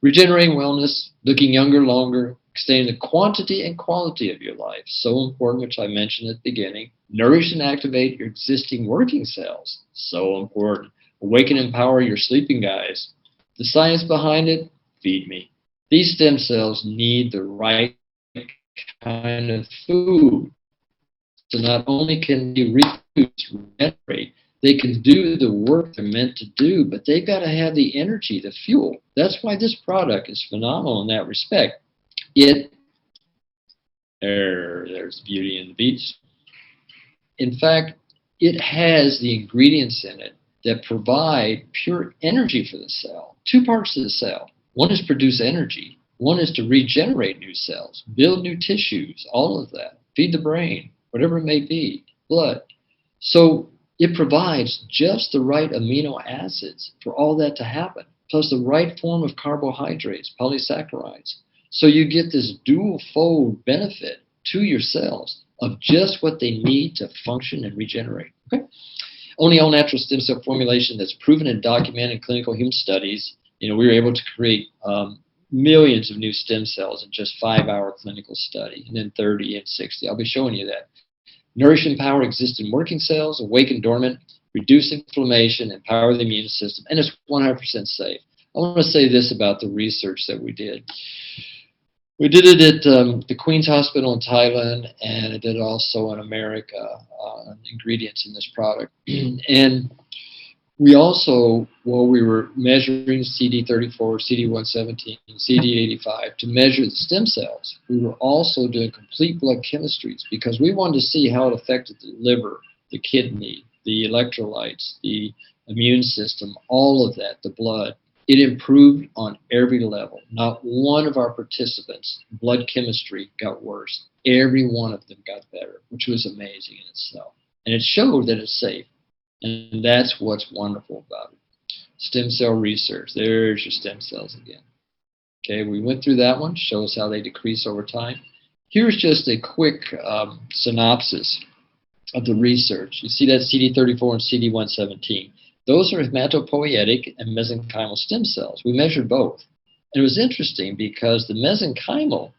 Regenerating wellness, looking younger, longer, extending the quantity and quality of your life. So important, which I mentioned at the beginning. Nourish and activate your existing working cells. So important. Awaken and empower your sleeping guys. The science behind it, feed me. These stem cells need the right kind of food. So not only can they reproduce, regenerate, they can do the work they're meant to do, but they've got to have the energy, the fuel. That's why this product is phenomenal in that respect. There's beauty in the beast. In fact, it has the ingredients in it that provide pure energy for the cell. Two parts of the cell. One is produce energy. One is to regenerate new cells, build new tissues, all of that. Feed the brain, whatever it may be, blood. So it provides just the right amino acids for all that to happen, plus the right form of carbohydrates, polysaccharides. So you get this dual-fold benefit to your cells of just what they need to function and regenerate. Okay? Only all-natural stem cell formulation that's proven and documented in clinical human studies. We were able to create millions of new stem cells in just 5-hour clinical study, and then 30 and 60. I'll be showing you that. Nourish and empower existing working cells, awaken dormant, reduce inflammation, empower the immune system, and it's 100% safe. I want to say this about the research that we did. We did it at the Queen's Hospital in Thailand, and I did it also in America, ingredients in this product. And We also, while we were measuring CD34, CD117, CD85 to measure the stem cells, we were also doing complete blood chemistries because we wanted to see how it affected the liver, the kidney, the electrolytes, the immune system, all of that, the blood. It improved on every level. Not one of our participants' blood chemistry got worse. Every one of them got better, which was amazing in itself. And it showed that it's safe. And that's what's wonderful about it. Stem cell research. There's your stem cells again. Okay, we went through that one. Shows how they decrease over time. Here's just a quick synopsis of the research. You see that CD34 and CD117. Those are hematopoietic and mesenchymal stem cells. We measured both. And it was interesting because the mesenchymal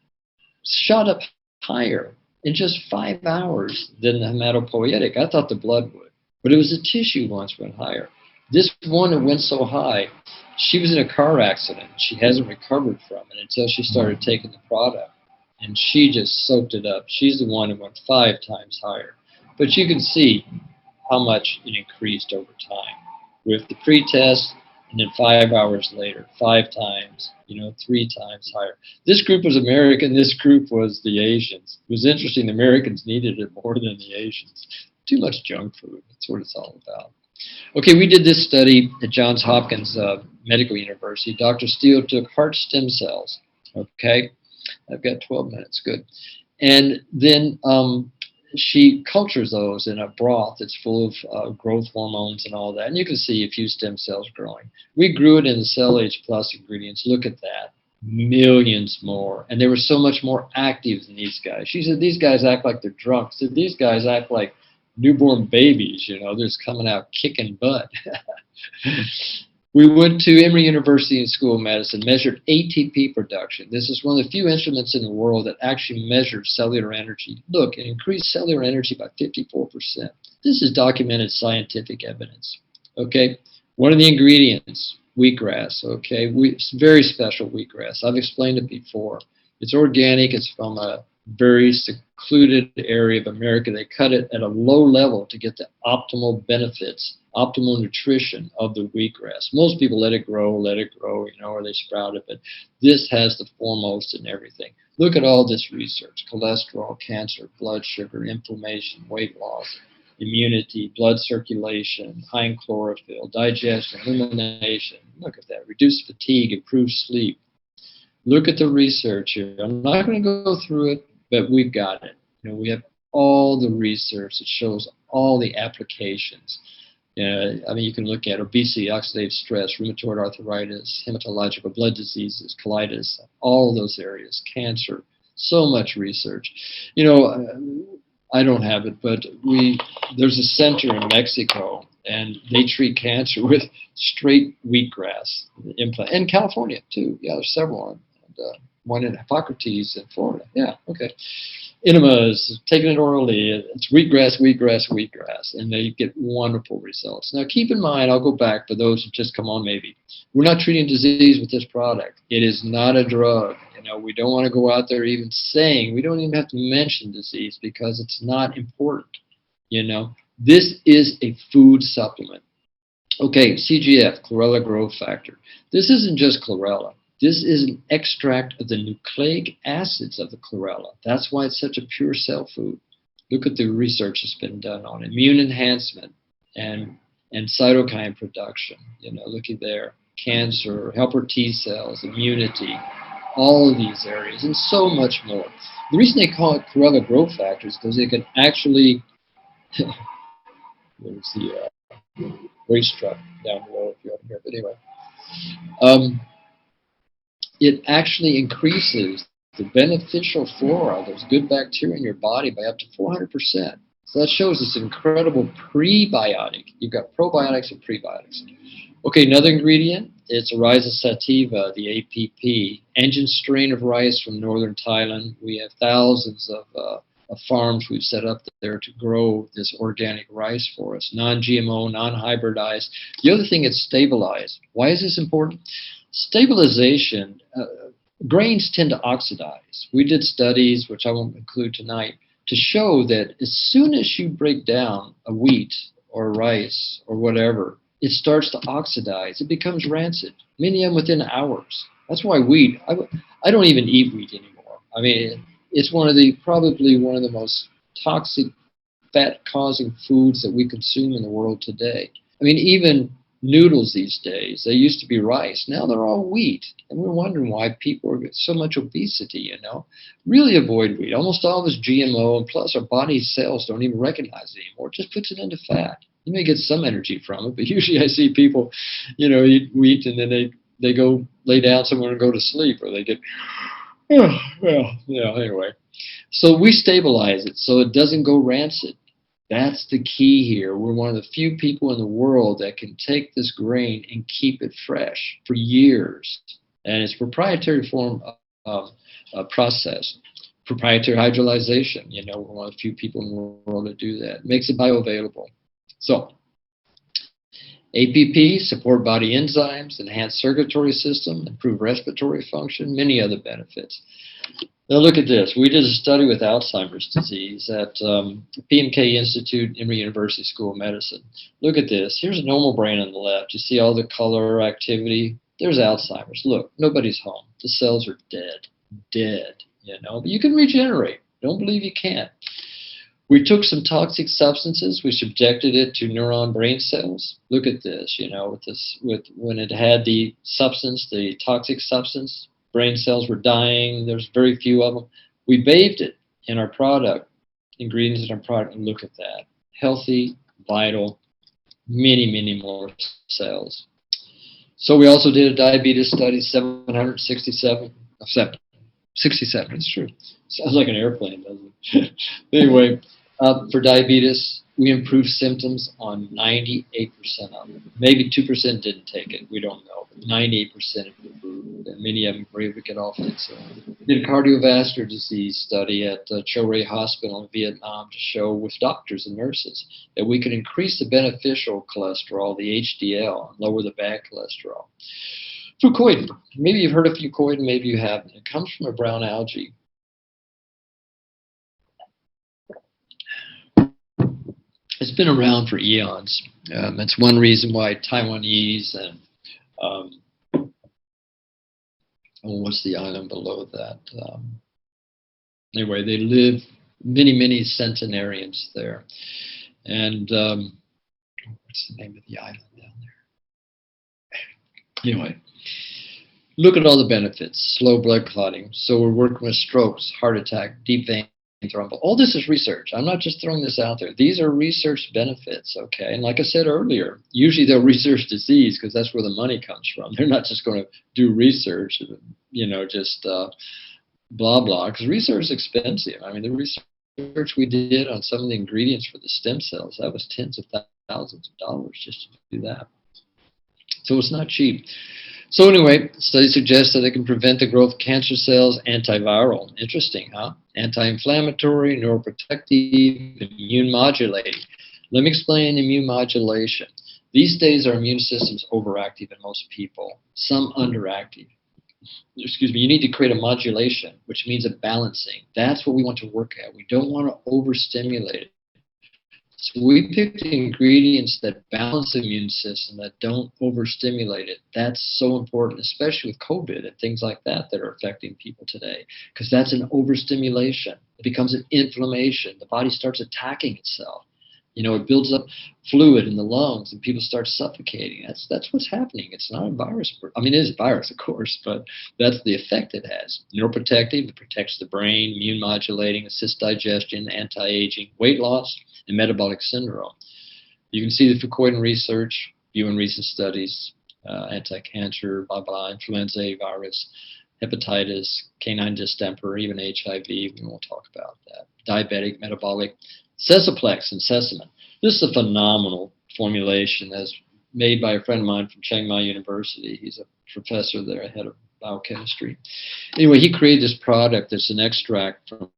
shot up higher in just 5 hours than the hematopoietic. I thought the blood would. But it was the tissue ones went higher. This one that went so high, she was in a car accident. She hasn't recovered from it until she started taking the product. And she just soaked it up. She's the one that went 5 times higher. But you can see how much it increased over time. With the pre-test, and then 5 hours later, 5 times, 3 times higher. This group was American, this group was the Asians. It was interesting, the Americans needed it more than the Asians. Too much junk food. That's what it's all about. Okay, we did this study at Johns Hopkins Medical University. Dr. Steele took heart stem cells. Okay, I've got 12 minutes. Good. And then she cultures those in a broth that's full of growth hormones and all that. And you can see a few stem cells growing. We grew it in the CellAge Plus ingredients. Look at that. Millions more. And they were so much more active than these guys. She said, these guys act like they're drunk. She said, these guys act like newborn babies, they're just coming out kicking butt. We went to Emory University School of Medicine, measured ATP production. This is one of the few instruments in the world that actually measures cellular energy. Look, it increased cellular energy by 54%. This is documented scientific evidence. Okay, one of the ingredients, wheatgrass. Okay, it's very special wheatgrass. I've explained it before. It's organic. It's from a very secluded area of America. They cut it at a low level to get the optimal benefits, optimal nutrition of the wheatgrass. Most people let it grow, or they sprout it, but this has the foremost in everything. Look at all this research: cholesterol, cancer, blood sugar, inflammation, weight loss, immunity, blood circulation, high in chlorophyll, digestion, elimination. Look at that. Reduce fatigue, improve sleep. Look at the research here. I'm not going to go through it, but we've got it. We have all the research that shows all the applications. You can look at obesity, oxidative stress, rheumatoid arthritis, hematological blood diseases, colitis, all those areas, cancer, so much research. I don't have it, but there's a center in Mexico, and they treat cancer with straight wheatgrass implant. And California, too. Yeah, there's several on. One in Hippocrates in Florida. Yeah, okay. Enemas, taking it orally, it's wheatgrass, and they get wonderful results. Now, keep in mind, I'll go back for those who just come on maybe. We're not treating disease with this product. It is not a drug. We don't want to go out there even saying, we don't even have to mention disease because it's not important. This is a food supplement. Okay, CGF, chlorella growth factor. This isn't just chlorella. This is an extract of the nucleic acids of the chlorella. That's why it's such a pure cell food. Look at the research that's been done on immune enhancement and cytokine production. Looky there. Cancer, helper T cells, immunity, all of these areas, and so much more. The reason they call it chlorella growth factor is because it can actually, there's the waste truck down below if you're up here, but anyway. It actually increases the beneficial flora, those good bacteria in your body, by up to 400%. So that shows this incredible prebiotic. You've got probiotics and prebiotics. Okay, another ingredient, it's Rhiza sativa, the APP, engine strain of rice from northern Thailand. We have thousands of farms we've set up there to grow this organic rice for us, non-GMO, non-hybridized. The other thing, it's stabilized. Why is this important? Stabilization, grains tend to oxidize. We did studies, which I won't include tonight, to show that as soon as you break down a wheat or rice or whatever, it starts to oxidize. It becomes rancid. Many of them within hours. That's why wheat, I don't even eat wheat anymore. I mean, it's probably one of the most toxic, fat-causing foods that we consume in the world today. I mean, even noodles these days, they used to be rice. Now they're all wheat. And we're wondering why people are getting so much obesity, you know. Really avoid wheat. Almost all of it's GMO, and plus our body cells don't even recognize it anymore. It just puts it into fat. You may get some energy from it, but usually I see people, you know, eat wheat and then they go lay down somewhere and go to sleep, or they get, oh, well, you know, anyway. So we stabilize it so it doesn't go rancid. That's the key here. We're one of the few people in the world that can take this grain and keep it fresh for years. And it's proprietary form of process. Proprietary hydrolyzation. You know, we're one of the few people in the world that do that. It makes it bioavailable. So, APP, support body enzymes, enhance circulatory system, improve respiratory function, many other benefits. Now look at this. We did a study with Alzheimer's disease at PMK Institute, Emory University School of Medicine. Look at this. Here's a normal brain on the left. You see all the color activity. There's Alzheimer's. Look, nobody's home. The cells are dead, you know. But you can regenerate. Don't believe you can't. We took some toxic substances. We subjected it to neuron brain cells. Look at this, you know, when it had the substance, the toxic substance, brain cells were dying. There's very few of them. We bathed it in our product, ingredients in our product, and look at that. Healthy, vital, many more cells. So we also did a diabetes study, 67, it's true. Sounds like an airplane, doesn't it? Anyway, for diabetes, we improved symptoms on 98% of them. Maybe 2% didn't take it. We don't know. 98% improved, and many of them were able to get off it. So we did a cardiovascular disease study at Cho Ray Hospital in Vietnam to show with doctors and nurses that we could increase the beneficial cholesterol, the HDL, and lower the bad cholesterol. Fucoidan. Maybe you've heard of fucoidan, maybe you haven't. It comes from a brown algae. It's been around for eons. That's one reason why Taiwanese and what's the island below that? Anyway, they live many centenarians there. And what's the name of the island down there? Anyway, look at all the benefits. Slow blood clotting. So we're working with strokes, heart attack, deep vein thrombosis. All this is research. I'm not just throwing this out there. These are research benefits, okay? And like I said earlier, usually they'll research disease because that's where the money comes from. They're not just going to do research, you know, just blah, blah, because research is expensive. I mean, the research we did on some of the ingredients for the stem cells, that was tens of thousands of dollars just to do that. So it's not cheap. So anyway, studies suggest that it can prevent the growth of cancer cells, antiviral. Interesting, huh? Anti-inflammatory, neuroprotective, immune modulating. Let me explain immune modulation. These days our immune system's overactive in most people, some underactive. Excuse me, you need to create a modulation, which means a balancing. That's what we want to work at. We don't want to overstimulate it. So we picked ingredients that balance the immune system, that don't overstimulate it. That's so important, especially with COVID and things like that that are affecting people today, because that's an overstimulation. It becomes an inflammation. The body starts attacking itself. You know, it builds up fluid in the lungs and people start suffocating. That's what's happening. It's not a virus. I mean, it is a virus, of course, but that's the effect it has. Neuroprotective, it protects the brain, immune modulating, assists digestion, anti-aging, weight loss, and metabolic syndrome. You can see the fucoidan research, viewing recent studies, anti-cancer, blah, blah, influenza A virus, hepatitis, canine distemper, even HIV. We won't talk about that. Diabetic, metabolic, Sesaplex and Sesamin. This is a phenomenal formulation that's made by a friend of mine from Chiang Mai University. He's a professor there, head of biochemistry. Anyway, he created this product that's an extract from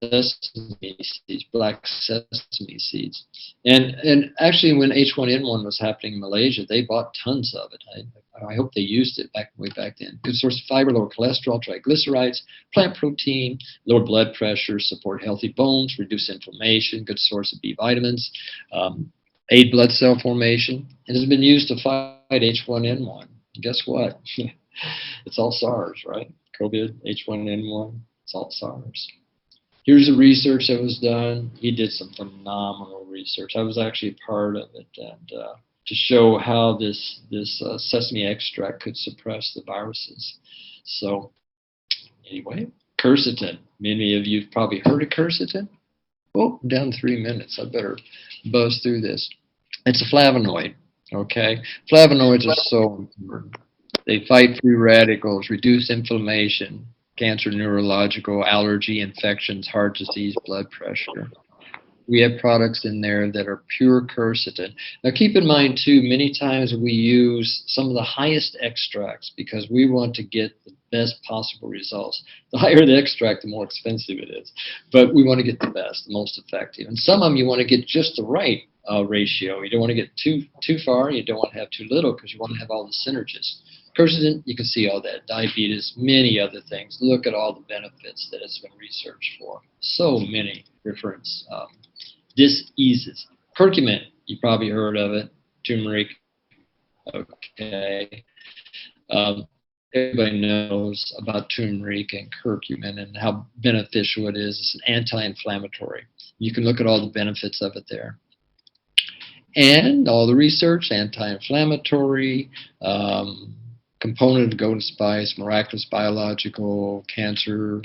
sesame seeds, black sesame seeds. And actually when H1N1 was happening in Malaysia, they bought tons of it. I hope they used it way back then. Good source of fiber, lower cholesterol, triglycerides, plant protein, lower blood pressure, support healthy bones, reduce inflammation, good source of B vitamins. aid blood cell formation, and has been used to fight H1N1. Guess what? It's all SARS, right? COVID, H1N1, it's all SARS. Here's the research that was done. He did some phenomenal research. I was actually part of it, and to show how this sesame extract could suppress the viruses. So anyway, quercetin. Many of you have probably heard of quercetin. Oh, down 3 minutes. I better buzz through this. It's a flavonoid, okay? Flavonoids are so important. They fight free radicals, reduce inflammation, cancer, neurological, allergy, infections, heart disease, blood pressure. We have products in there that are pure quercetin. Now keep in mind too, many times we use some of the highest extracts because we want to get the best possible results. The higher the extract, the more expensive it is. But we want to get the best, the most effective. And some of them you want to get just the right ratio. You don't want to get too far, you don't want to have too little because you want to have all the synergies. Quercetin, you can see all that. Diabetes, many other things. Look at all the benefits that it's been researched for. So many different diseases. Curcumin, you probably heard of it. Turmeric, okay. Everybody knows about turmeric and curcumin and how beneficial it is. It's an anti-inflammatory. You can look at all the benefits of it there. And all the research, anti-inflammatory, component of golden spice, miraculous biological, cancer,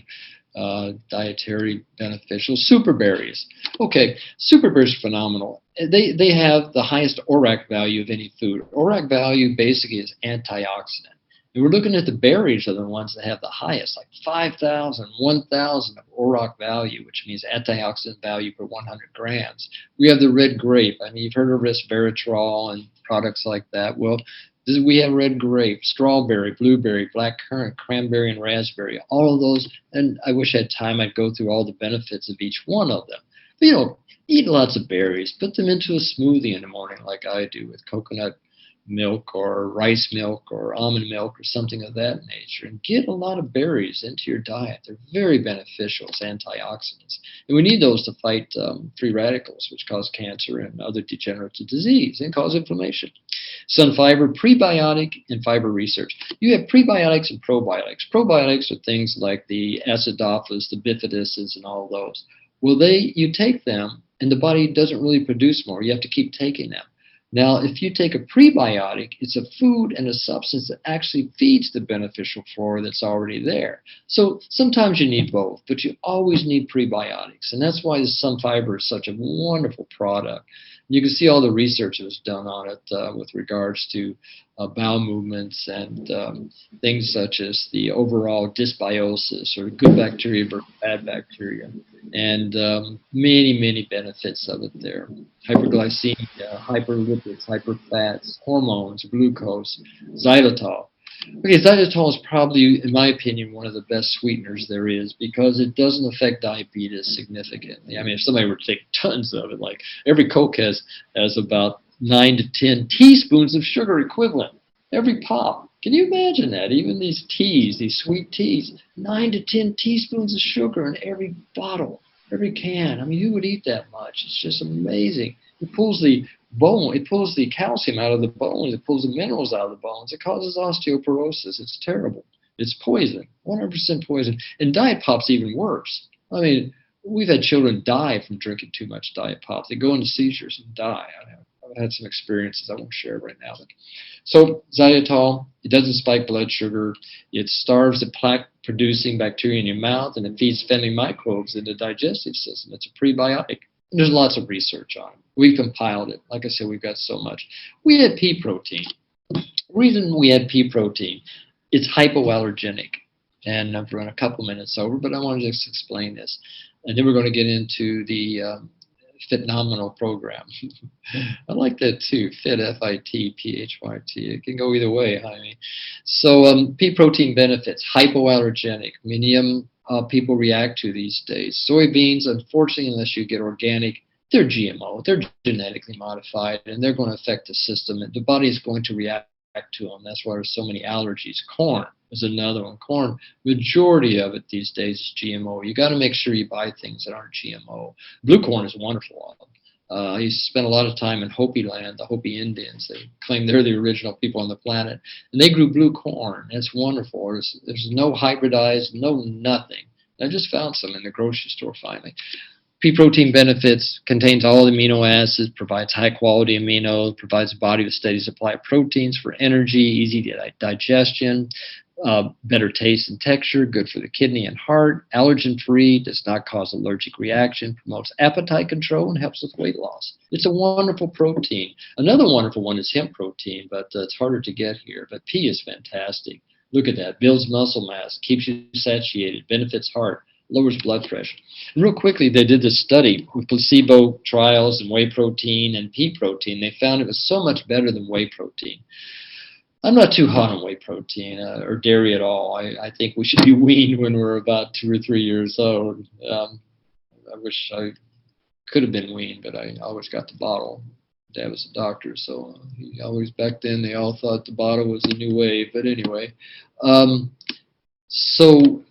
dietary beneficial, super berries. Okay, super berries are phenomenal. They have the highest ORAC value of any food. ORAC value basically is antioxidant. And we're looking at the berries are the ones that have the highest, like 5,000, 1,000 of ORAC value, which means antioxidant value per 100 grams. We have the red grape. I mean, you've heard of resveratrol and products like that. Well, we have red grape, strawberry, blueberry, blackcurrant, cranberry, and raspberry. All of those, and I wish I had time, I'd go through all the benefits of each one of them. But, you know, eat lots of berries. Put them into a smoothie in the morning like I do with coconut milk or rice milk or almond milk or something of that nature, and get a lot of berries into your diet. They're very beneficial as antioxidants, and we need those to fight free radicals, which cause cancer and other degenerative disease and cause inflammation. Sun fiber, prebiotic and fiber research. You have prebiotics and probiotics. Probiotics are things like the acidophilus, the bifiduses, and all those. Well, you take them and the body doesn't really produce more. You have to keep taking them. Now, if you take a prebiotic, it's a food and a substance that actually feeds the beneficial flora that's already there. So sometimes you need both, but you always need prebiotics. And that's why the sun fiber is such a wonderful product. You can see all the research that was done on it with regards to bowel movements and things such as the overall dysbiosis or good bacteria versus bad bacteria, and many, many benefits of it there. Hyperglycemia, hyperlipids, hyperfats, hormones, glucose, xylitol. Okay, xylitol is probably, in my opinion, one of the best sweeteners there is because it doesn't affect diabetes significantly. I mean, if somebody were to take tons of it, like every Coke has about 9 to 10 teaspoons of sugar equivalent. Every pop. Can you imagine that? Even these teas, these sweet teas, 9 to 10 teaspoons of sugar in every bottle, every can. I mean, who would eat that much? It's just amazing. It pulls the bone, it pulls the calcium out of the bones, it pulls the minerals out of the bones. It causes osteoporosis. It's terrible. It's poison, 100% poison. And diet pop's even worse. I mean, we've had children die from drinking too much diet pop. They go into seizures and die. I've had some experiences I won't share right now. So xylitol, it doesn't spike blood sugar. It starves the plaque-producing bacteria in your mouth, and it feeds friendly microbes in the digestive system. It's a prebiotic. And there's lots of research on it. We've compiled it. Like I said, we've got so much. We had pea protein. The reason we had pea protein, it's hypoallergenic. And I've run a couple minutes over, but I want to just explain this. And then we're going to get into the phenomenal program. I like that too. Fit, F-I-T, P-H-Y-T. It can go either way, honey. So pea protein benefits, hypoallergenic. Many of them people react to these days. Soybeans, unfortunately, unless you get organic, they're GMO. They're genetically modified, and they're going to affect the system. And the body is going to react to them. That's why there's so many allergies. Corn is another one. Corn, majority of it these days is GMO. You got to make sure you buy things that aren't GMO. Blue corn is wonderful. I used to spend a lot of time in Hopi land, the Hopi Indians. They claim they're the original people on the planet. And they grew blue corn. It's wonderful. There's no hybridized, no nothing. I just found some in the grocery store finally. Pea protein benefits, contains all the amino acids, provides high quality aminos, provides the body with a steady supply of proteins for energy, easy digestion, better taste and texture, good for the kidney and heart, allergen-free, does not cause allergic reaction, promotes appetite control, and helps with weight loss. It's a wonderful protein. Another wonderful one is hemp protein, but it's harder to get here. But pea is fantastic. Look at that. Builds muscle mass, keeps you satiated, benefits heart, lowers blood pressure. And real quickly, they did this study with placebo trials and whey protein and pea protein. They found it was so much better than whey protein. I'm not too hot on whey protein or dairy at all. I think we should be weaned when we're about 2 or 3 years old. I wish I could have been weaned, but I always got the bottle. Dad was a doctor, so he always, back then, they all thought the bottle was the new wave. But anyway, so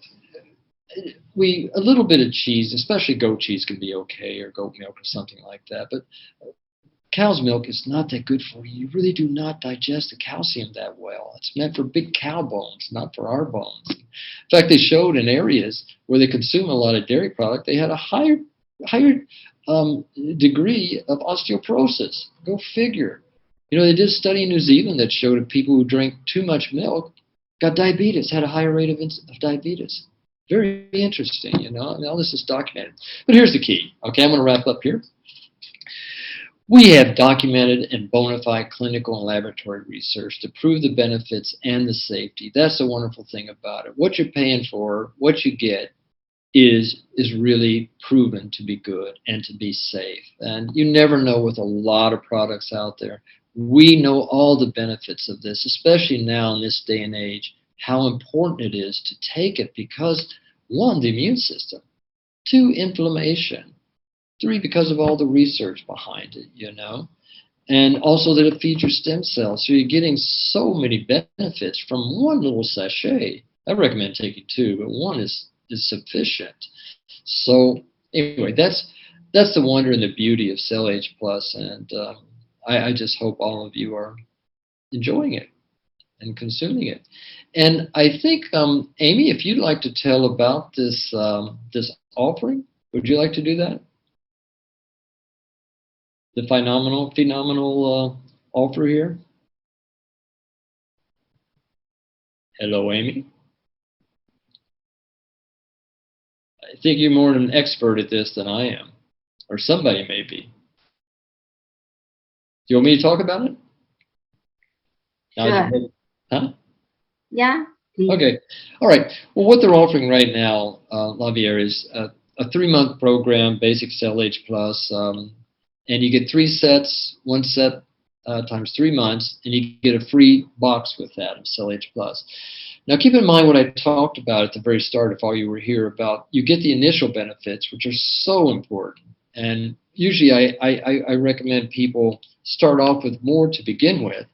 a little bit of cheese, especially goat cheese, can be okay, or goat milk or something like that. But cow's milk is not that good for you. You really do not digest the calcium that well. It's meant for big cow bones, not for our bones. In fact, they showed in areas where they consume a lot of dairy product, they had a higher degree of osteoporosis. Go figure. They did a study in New Zealand that showed that people who drank too much milk got diabetes, had a higher rate of diabetes. Very interesting, all this is documented. But here's the key. Okay, I'm going to wrap up here. We have documented and bona fide clinical and laboratory research to prove the benefits and the safety. That's the wonderful thing about it. What you're paying for, what you get, is really proven to be good and to be safe. And you never know with a lot of products out there. We know all the benefits of this, especially now in this day and age, how important it is to take it because, 1, the immune system, 2, inflammation, 3, because of all the research behind it, and also that it feeds your stem cells. So you're getting so many benefits from one little sachet. I recommend taking 2, but 1 is sufficient. So anyway, that's the wonder and the beauty of CellAge Plus, and I just hope all of you are enjoying it and consuming it. And I think, Amy, if you'd like to tell about this offering, would you like to do that? The phenomenal offer here. Hello, Amy. I think you're more an expert at this than I am, or somebody may be. Do you want me to talk about it? Sure. Huh? Yeah. Please. Okay. All right. Well, what they're offering right now, Lavier, is a 3-month program, basic CellAge Plus, and you get 3 sets, 1 set times 3 months, and you get a free box with that of CellAge Plus. Now, keep in mind what I talked about at the very start, if all you were here, about you get the initial benefits, which are so important. And usually I recommend people start off with more to begin with,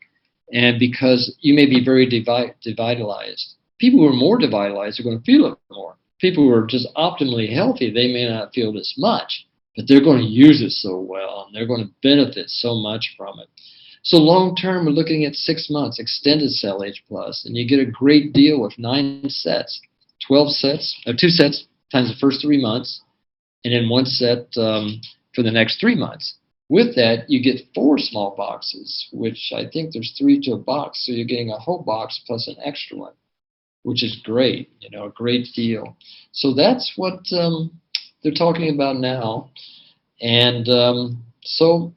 and because you may be very devitalized. People who are more devitalized are going to feel it more. People who are just optimally healthy, they may not feel this much, but they're going to use it so well, and they're going to benefit so much from it. So long term, we're looking at 6 months, extended CellAge Plus, and you get a great deal with 9 sets, 12 sets, 2 sets times the first 3 months, and then 1 set for the next 3 months. With that, you get 4 small boxes, which I think there's 3 to a box, so you're getting a whole box plus an extra one, which is great, a great deal. So that's what they're talking about now, and so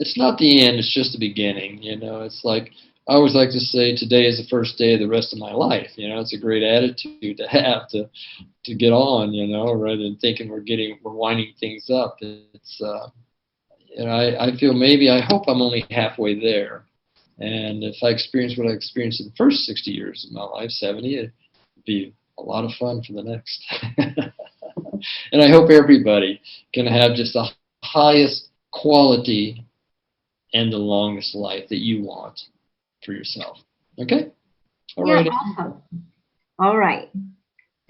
it's not the end, it's just the beginning, It's like, I always like to say, today is the first day of the rest of my life, It's a great attitude to have to get on, rather than thinking we're winding things up. It's, I feel I hope I'm only halfway there. And if I experience what I experienced in the first 60 years of my life, 70, it'd be a lot of fun for the next. And I hope everybody can have just the highest quality and the longest life that you want for yourself. Okay? All right. Awesome. All right.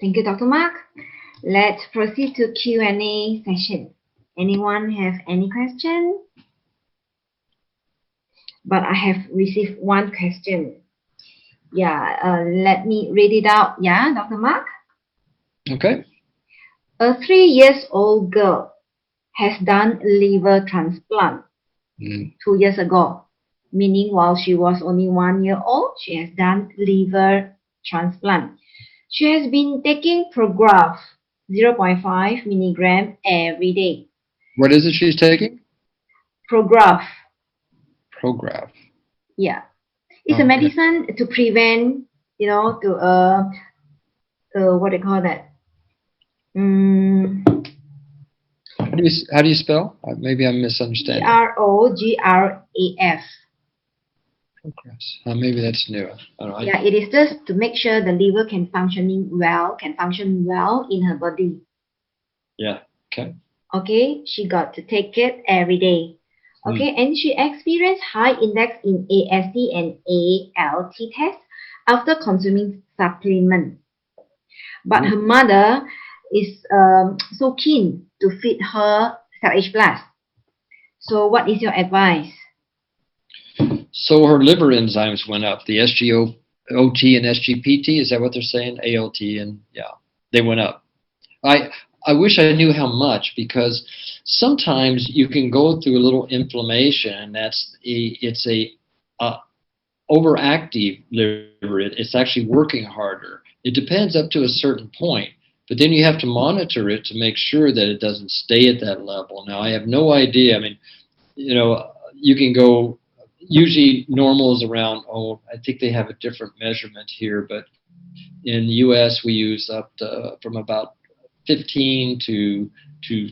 Thank you, Dr. Mark. Let's proceed to Q&A session. Anyone have any question? But I have received one question. Yeah, let me read it out. Yeah, Dr. Mark? Okay. A 3-year-old girl has done liver transplant 2 years ago, meaning while she was only 1 year old, she has done liver transplant. She has been taking Prograf 0.5 milligram every day. What is it she's taking? Prograf. Prograf. Yeah. It's a medicine to prevent, what do you call that? How do you spell? Maybe I'm misunderstanding. Prograf. Maybe that's new. I don't know. Yeah, it is just to make sure the liver can function well in her body. Yeah. Okay. Okay, she got to take it every day. Okay, and she experienced high index in AST and ALT tests after consuming supplement. But her mother is so keen to feed her CellAge Plus. So what is your advice? So her liver enzymes went up. The SGOT and SGPT, is that what they're saying? ALT and they went up. I wish I knew how much, because sometimes you can go through a little inflammation, and it's a overactive liver. It's actually working harder. It depends up to a certain point, but then you have to monitor it to make sure that it doesn't stay at that level. Now, I have no idea. I mean, you can go, usually normal is around, I think they have a different measurement here, but in the U.S. we use up to, from about 15 to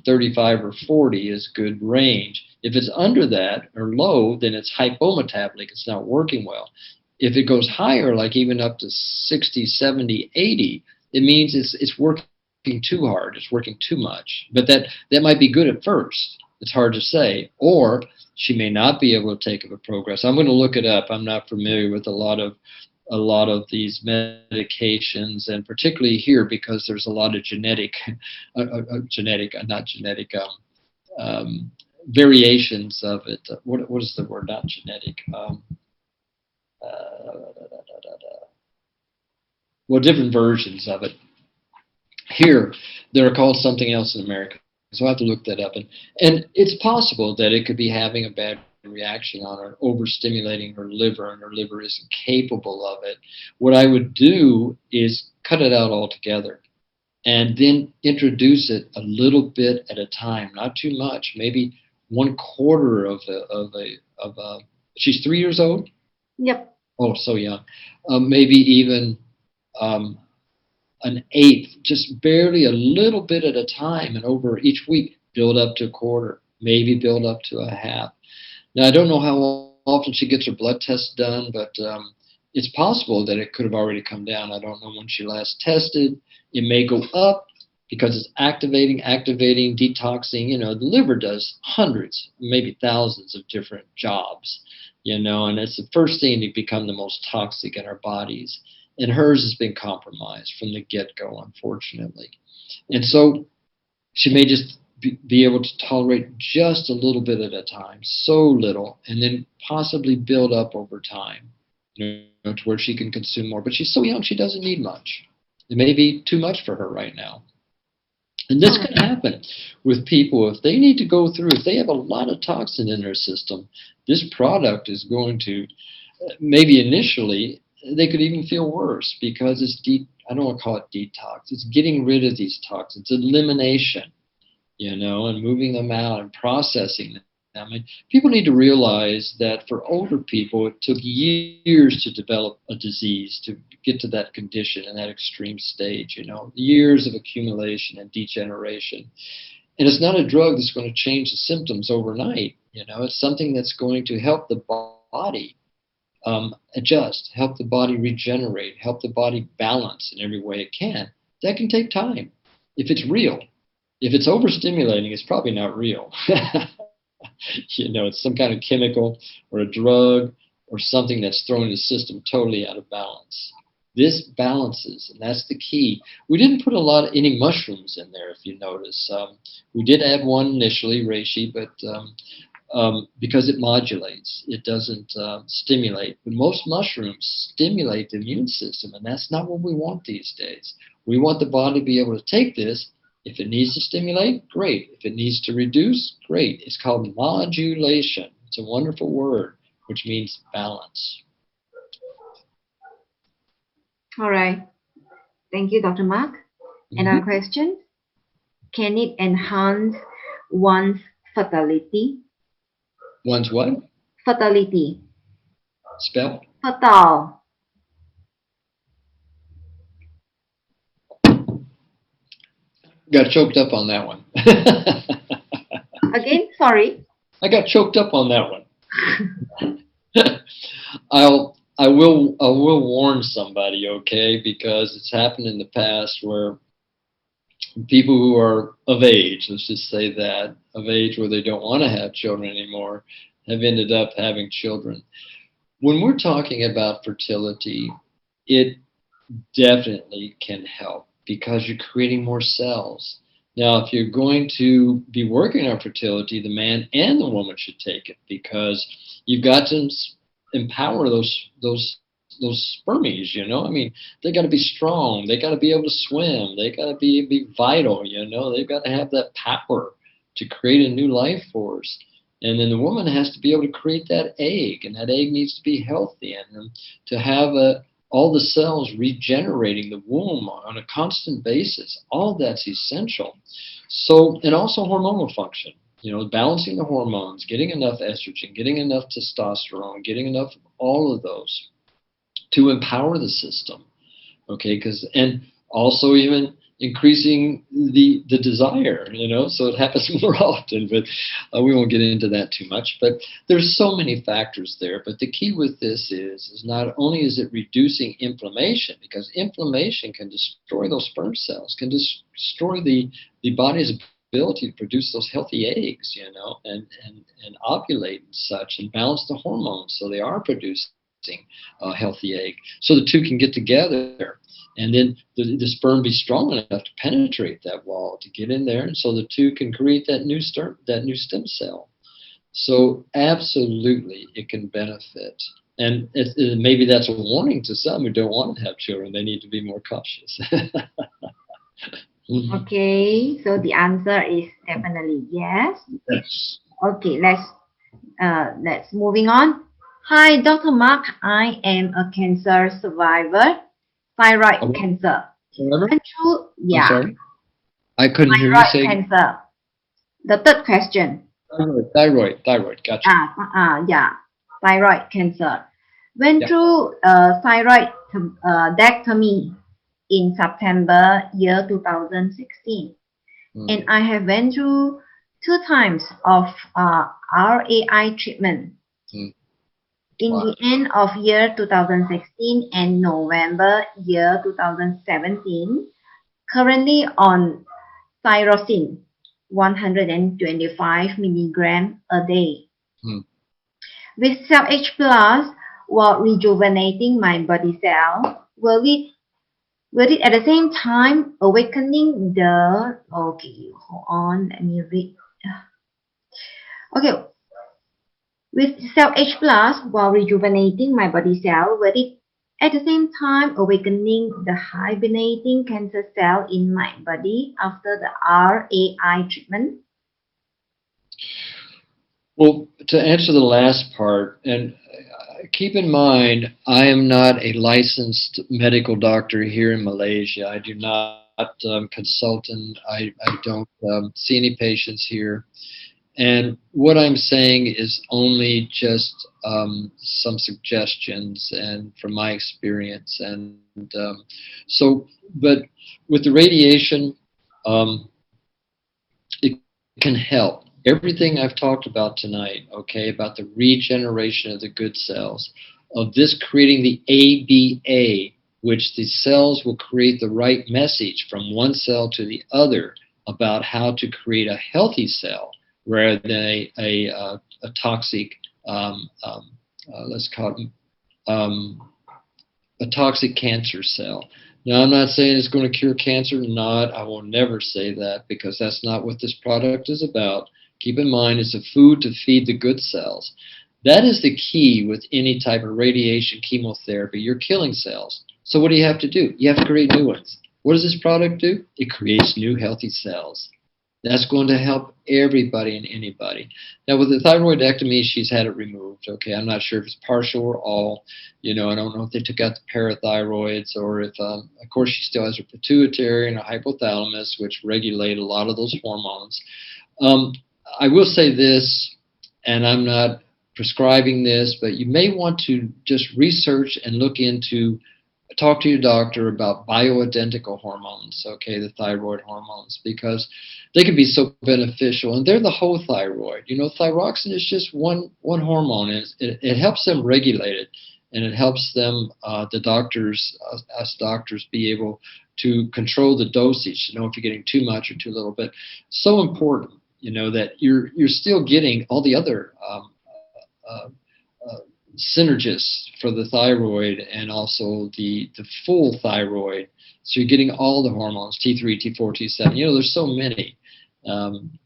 35 or 40 is good range. If it's under that or low, then it's hypometabolic. It's not working well. If it goes higher, like even up to 60, 70, 80, it means it's working too hard. It's working too much. But that might be good at first. It's hard to say. Or she may not be able to take up a progress. I'm going to look it up. I'm not familiar with a lot of these medications, and particularly here because there's a lot of variations of it. What is the word? Not genetic. Well, different versions of it. Here, they're called something else in America. So I have to look that up. And it's possible that it could be having a bad reaction on her, overstimulating her liver, and her liver isn't capable of it. What I would do is cut it out altogether and then introduce it a little bit at a time, not too much, maybe 1/4 of a she's 3 years old? Yep. Oh, so young. Maybe even an eighth, just barely a little bit at a time, and over each week build up to 1/4, maybe build up to a half. Now, I don't know how often she gets her blood tests done, but it's possible that it could have already come down. I don't know when she last tested. It may go up because it's activating, detoxing. The liver does hundreds, maybe thousands of different jobs, and it's the first thing to become the most toxic in our bodies. And hers has been compromised from the get-go, unfortunately. And so she may just be able to tolerate just a little bit at a time, so little, and then possibly build up over time, to where she can consume more. But she's so young, she doesn't need much. It may be too much for her right now. And this can happen with people if they need to go through, if they have a lot of toxin in their system, this product is going to, maybe initially, they could even feel worse because it's I don't want to call it detox. It's getting rid of these toxins, elimination, and moving them out and processing them. I mean, people need to realize that for older people, it took years to develop a disease, to get to that condition and that extreme stage, years of accumulation and degeneration. And it's not a drug that's going to change the symptoms overnight. It's something that's going to help the body adjust, help the body regenerate, help the body balance in every way it can. That can take time if it's real. If it's overstimulating, it's probably not real. It's some kind of chemical or a drug or something that's throwing the system totally out of balance. This balances, and that's the key. We didn't put any mushrooms in there, if you notice. We did add one initially, reishi, but because it modulates, it doesn't stimulate. But most mushrooms stimulate the immune system, and that's not what we want these days. We want the body to be able to take this. If it needs to stimulate, great. If it needs to reduce, great. It's called modulation. It's a wonderful word, which means balance. All right. Thank you, Dr. Mark. Another question. Can it enhance one's fertility? One's what? Fertility. Spell? Fertile. Got choked up on that one. Again, sorry. I got choked up on that one. I will warn somebody, okay, because it's happened in the past where people who are of age, let's just say that, of age where they don't want to have children anymore, have ended up having children. When we're talking about fertility, it definitely can help because you're creating more cells. Now, if you're going to be working on fertility, the man and the woman should take it because you've got to empower those spermies, you know. I mean, they got to be strong. They got to be able to swim. They got to be vital, you know. They've got to have that power to create a new life force. And then the woman has to be able to create that egg, and that egg needs to be healthy and to have all the cells regenerating the womb on a constant basis. All that's essential. So, and also hormonal function. You know, balancing the hormones, getting enough estrogen, getting enough testosterone, getting enough of all of those to empower the system, okay? And also even increasing the desire, you know, so it happens more often, but we won't get into that too much. But there's so many factors there, but the key with this is not only is it reducing inflammation, because inflammation can destroy those sperm cells, can destroy the body's ability to produce those healthy eggs, you know, and ovulate and such, and balance the hormones so they are producing a healthy egg. So the two can get together, and then the sperm be strong enough to penetrate that wall, to get in there, and so the two can create that new stem cell. So absolutely, it can benefit. And maybe that's a warning to some who don't want to have children. They need to be more cautious. Okay, so the answer is definitely yes. Yes. Okay, let's moving on. Hi, Dr. Mark. I am a cancer survivor, thyroid cancer. Survivor? Yeah. I'm sorry? I couldn't hear you Thyroid say. Cancer. The third question. Thyroid. Gotcha. Yeah. Thyroid cancer. Went through thyroidectomy in September year 2016, and I have went through 2 times of RAI treatment. In the end of year 2016 and November year 2017, currently on thyroxine 125 milligram a day. With CellAge Plus, while rejuvenating my body cell, will it at the same time awakening the, okay, hold on, let me read. Okay, with CellAge Plus, while rejuvenating my body cell, will it at the same time awakening the hibernating cancer cell in my body after the RAI treatment? Well, to answer the last part, and keep in mind, I am not a licensed medical doctor here in Malaysia. I do not consult, and I don't see any patients here. And what I'm saying is only just some suggestions and from my experience. And but with the radiation, it can help. Everything I've talked about tonight, okay, about the regeneration of the good cells, of this creating the ABA, which the cells will create the right message from one cell to the other about how to create a healthy cell rather than a toxic, let's call it a toxic cancer cell. Now, I'm not saying it's going to cure cancer. Not. I will never say that, because that's not what this product is about. Keep in mind, it's a food to feed the good cells. That is the key with any type of radiation chemotherapy. You're killing cells. So what do you have to do? You have to create new ones. What does this product do? It creates new healthy cells. That's going to help everybody and anybody. Now, with the thyroidectomy, she's had it removed. Okay, I'm not sure if it's partial or all. I don't know if they took out the parathyroids, or if, of course, she still has her pituitary and her hypothalamus, which regulate a lot of those hormones. I will say this, and I'm not prescribing this, but you may want to just research and look into, talk to your doctor about bioidentical hormones, okay, the thyroid hormones, because they can be so beneficial, and they're the whole thyroid. Thyroxine is just one hormone, and it helps them regulate it, and it helps them, the doctors, us doctors, be able to control the dosage, if you're getting too much or too little. But so important, that you're still getting all the other synergists for the thyroid, and also the full thyroid. So you're getting all the hormones, T3, T4, T7. There's so many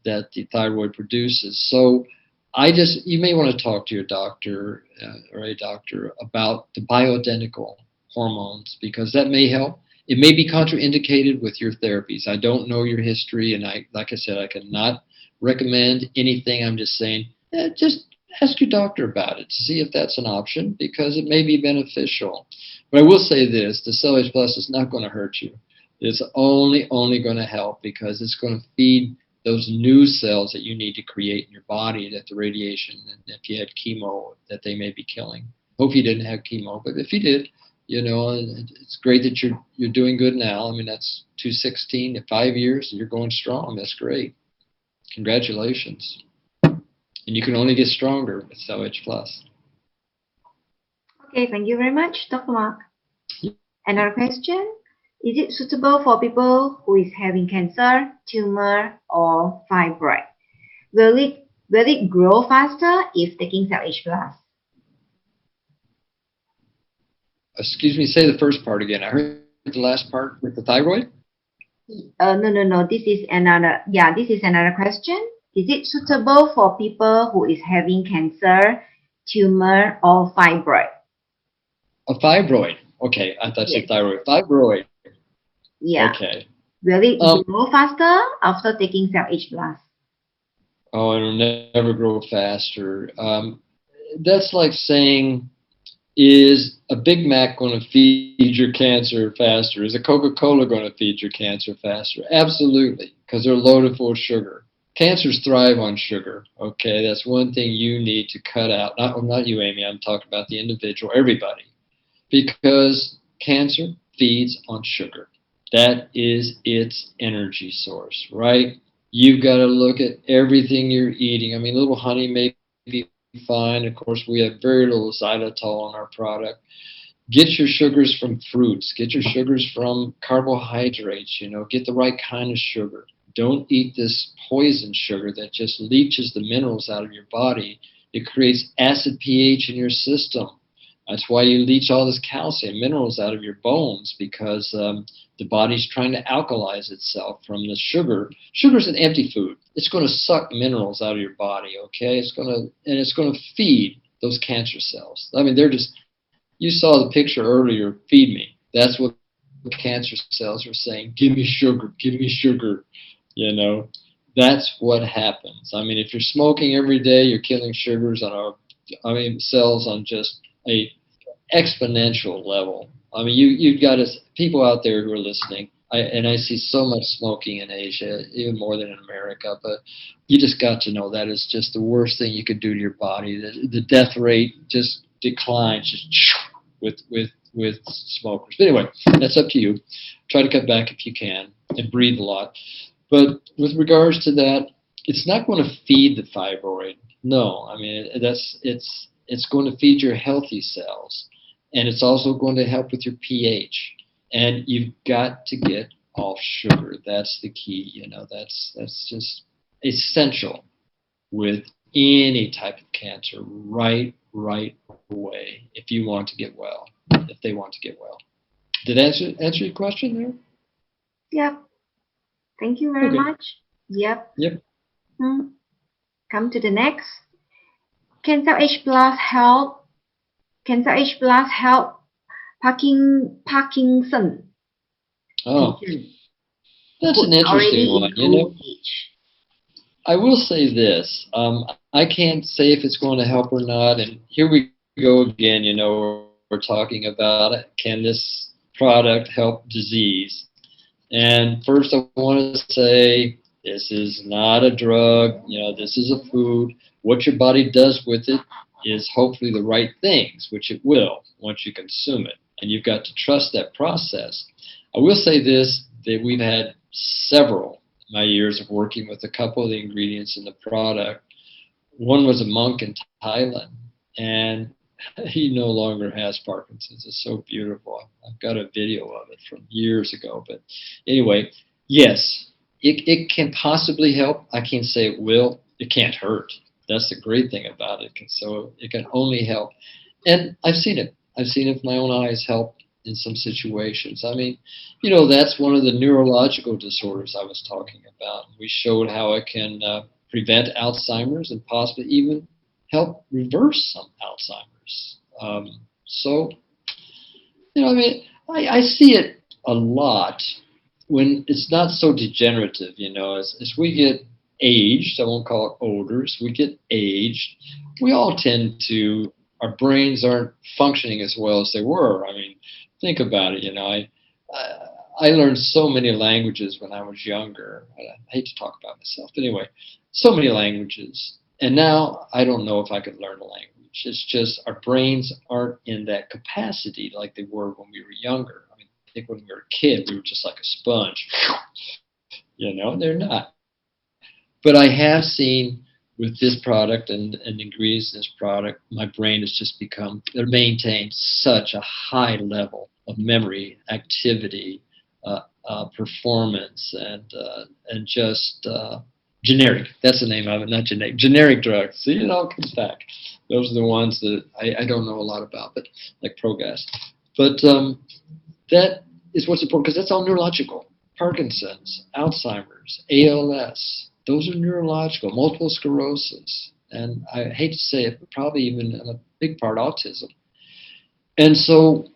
that the thyroid produces. So you may want to talk to your doctor or a doctor about the bioidentical hormones, because that may help. It may be contraindicated with your therapies. I don't know your history, and like I said, I cannot recommend anything. I'm just saying, just ask your doctor about it to see if that's an option, because it may be beneficial. But I will say this, the CellAge Plus is not going to hurt you. It's only going to help, because it's going to feed those new cells that you need to create in your body, that the radiation, and if you had chemo, that they may be killing. Hope you didn't have chemo, but if you did, it's great that you're doing good now. I mean, that's 216 in 5 years, and you're going strong. That's great. Congratulations. And you can only get stronger with CellAge Plus. Okay, thank you very much, Dr. Mark. Another question. Is it suitable for people who is having cancer, tumor, or fibroid? Will it grow faster if taking CellAge Plus? Excuse me, say the first part again. I heard the last part with the thyroid. No. This is another question. Is it suitable for people who is having cancer, tumor, or fibroid? A fibroid. Okay, I thought you said thyroid. Fibroid. Yeah. Okay. Will it grow faster after taking CellAge Plus? Oh, it'll never grow faster. That's like saying, is a Big Mac going to feed your cancer faster? Is a Coca-Cola going to feed your cancer faster? Absolutely, because they're loaded full of sugar. Cancers thrive on sugar, okay? That's one thing you need to cut out. Not you, Amy. I'm talking about the individual, everybody. Because cancer feeds on sugar. That is its energy source, right? You've got to look at everything you're eating. I mean, a little honey may be fine. Of course, we have very little xylitol in our product. Get your sugars from fruits. Get your sugars from carbohydrates. Get the right kind of sugar. Don't eat this poison sugar that just leaches the minerals out of your body. It creates acid pH in your system. That's why you leach all this calcium, minerals out of your bones, because the body's trying to alkalize itself from the sugar. Sugar's an empty food. It's going to suck minerals out of your body, okay? It's going to feed those cancer cells. I mean, you saw the picture earlier, feed me. That's what cancer cells are saying. Give me sugar, give me sugar. That's what happens. I mean, if you're smoking every day, you're killing sugars cells on just a exponential level. I mean, you've got people out there who are listening, and I see so much smoking in Asia, even more than in America, but you just got to know that is just the worst thing you could do to your body. The death rate just declines just with smokers. But anyway, that's up to you. Try to cut back if you can, and breathe a lot. But with regards to that, it's not going to feed the fibroid. No, I mean, it's going to feed your healthy cells, and it's also going to help with your pH. And you've got to get off sugar. That's the key. That's just essential with any type of cancer right away if you want to get well. if they want to get well. Did I answer your question there? Yep. Thank you very much. Yep. Yep. Come to the next. Can CellAge Plus help? Can CellAge Plus help Parkinson? Oh, that's an interesting one. You know, I will say this. I can't say if it's going to help or not. And here we go again. You know, we're talking about it. Can this product help disease? And first, I want to say this is not a drug. You know, this is a food. What your body does with it is hopefully the right things, which it will once you consume it. And you've got to trust that process. I will say this, that we've had several in my years of working with a couple of the ingredients in the product. One was a monk in Thailand, and he no longer has Parkinson's. It's so beautiful. I've got a video of it from years ago. But anyway, yes, it can possibly help. I can't say it will. It can't hurt. That's the great thing about it. So it can only help. And I've seen it. I've seen it with my own eyes help in some situations. I mean, you know, that's one of the neurological disorders I was talking about. We showed how it can prevent Alzheimer's and possibly even help reverse some Alzheimer's. So, you know, I mean, I see it a lot when it's not so degenerative, you know, as we get aged, I won't call it older, as we get aged, we all tend to, our brains aren't functioning as well as they were. I mean, think about it, you know, I learned so many languages when I was younger. I hate to talk about myself, but anyway, so many languages. And now I don't know if I could learn a language. It's just our brains aren't in that capacity like they were when we were younger. I mean, I think when we were a kid, we were just like a sponge. You know, they're not. But I have seen with this product and the ingredients in this product, my brain has just maintained such a high level of memory, activity, performance, and just generic. That's the name of it, not generic. Generic drugs. See, it all comes back. Those are the ones that I don't know a lot about, but like Progas. But that is what's important because that's all neurological. Parkinson's, Alzheimer's, ALS. Those are neurological, multiple sclerosis, and I hate to say it, but probably even in a big part autism. And so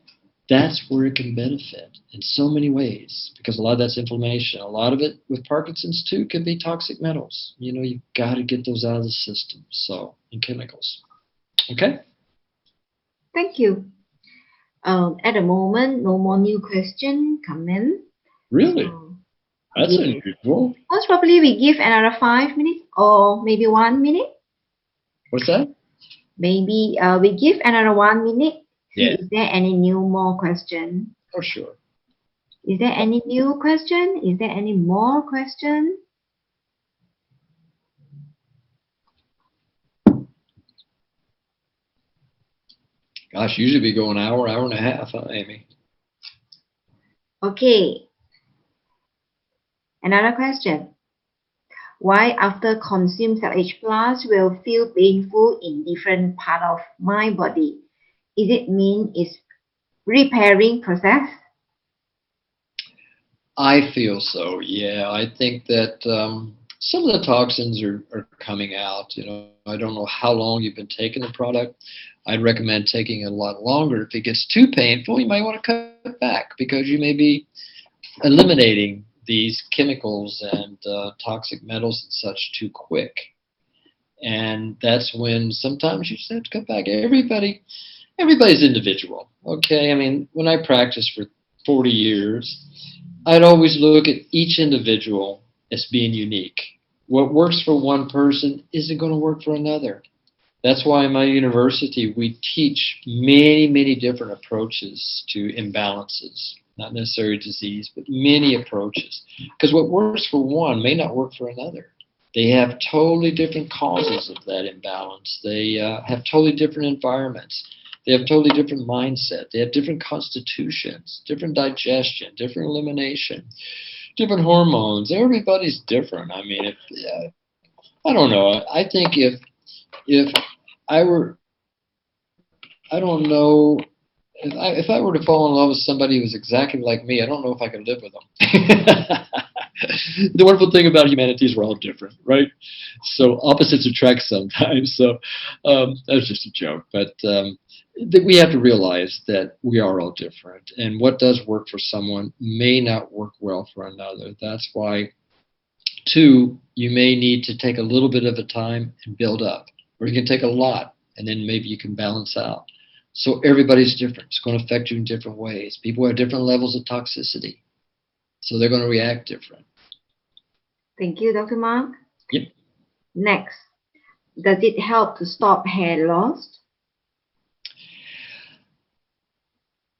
that's where it can benefit in so many ways because a lot of that's inflammation. A lot of it with Parkinson's too can be toxic metals. You know, you've got to get those out of the system. So, and chemicals. Okay? Thank you. At the moment, no more new question come in. Really? That's unusual. Most probably we give another 5 minutes or maybe 1 minute. What's that? Maybe we give another 1 minute. Yeah. Is there any more question? Oh, sure. Is there any new question? Is there any more question? Gosh, usually we go an hour and a half, huh, Amy? Okay. Another question. Why after consume CellAge Plus will feel painful in different part of my body? Is it mean it's repairing process? I feel so, yeah. I think that some of the toxins are coming out. You know, I don't know how long you've been taking the product. I'd recommend taking it a lot longer. If it gets too painful, you might want to cut back because you may be eliminating these chemicals and toxic metals and such too quick. And that's when sometimes you just have to cut back. Everybody's individual, okay? I mean, when I practiced for 40 years, I'd always look at each individual as being unique. What works for one person isn't going to work for another. That's why in my university we teach many, many different approaches to imbalances. Not necessarily disease, but many approaches. Because what works for one may not work for another. They have totally different causes of that imbalance. They have totally different environments. They have totally different mindset. They have different constitutions, different digestion, different elimination, different hormones. Everybody's different. I mean, I don't know. I think if I were, I don't know if I were to fall in love with somebody who was exactly like me, I don't know if I could live with them. The wonderful thing about humanity is we're all different, right? So opposites attract sometimes. So that was just a joke. But we have to realize that we are all different. And what does work for someone may not work well for another. That's why, two, you may need to take a little bit of a time and build up. Or you can take a lot, and then maybe you can balance out. So everybody's different. It's going to affect you in different ways. People have different levels of toxicity. So they're going to react different. Thank you, Dr. Mark. Yep. Next, does it help to stop hair loss?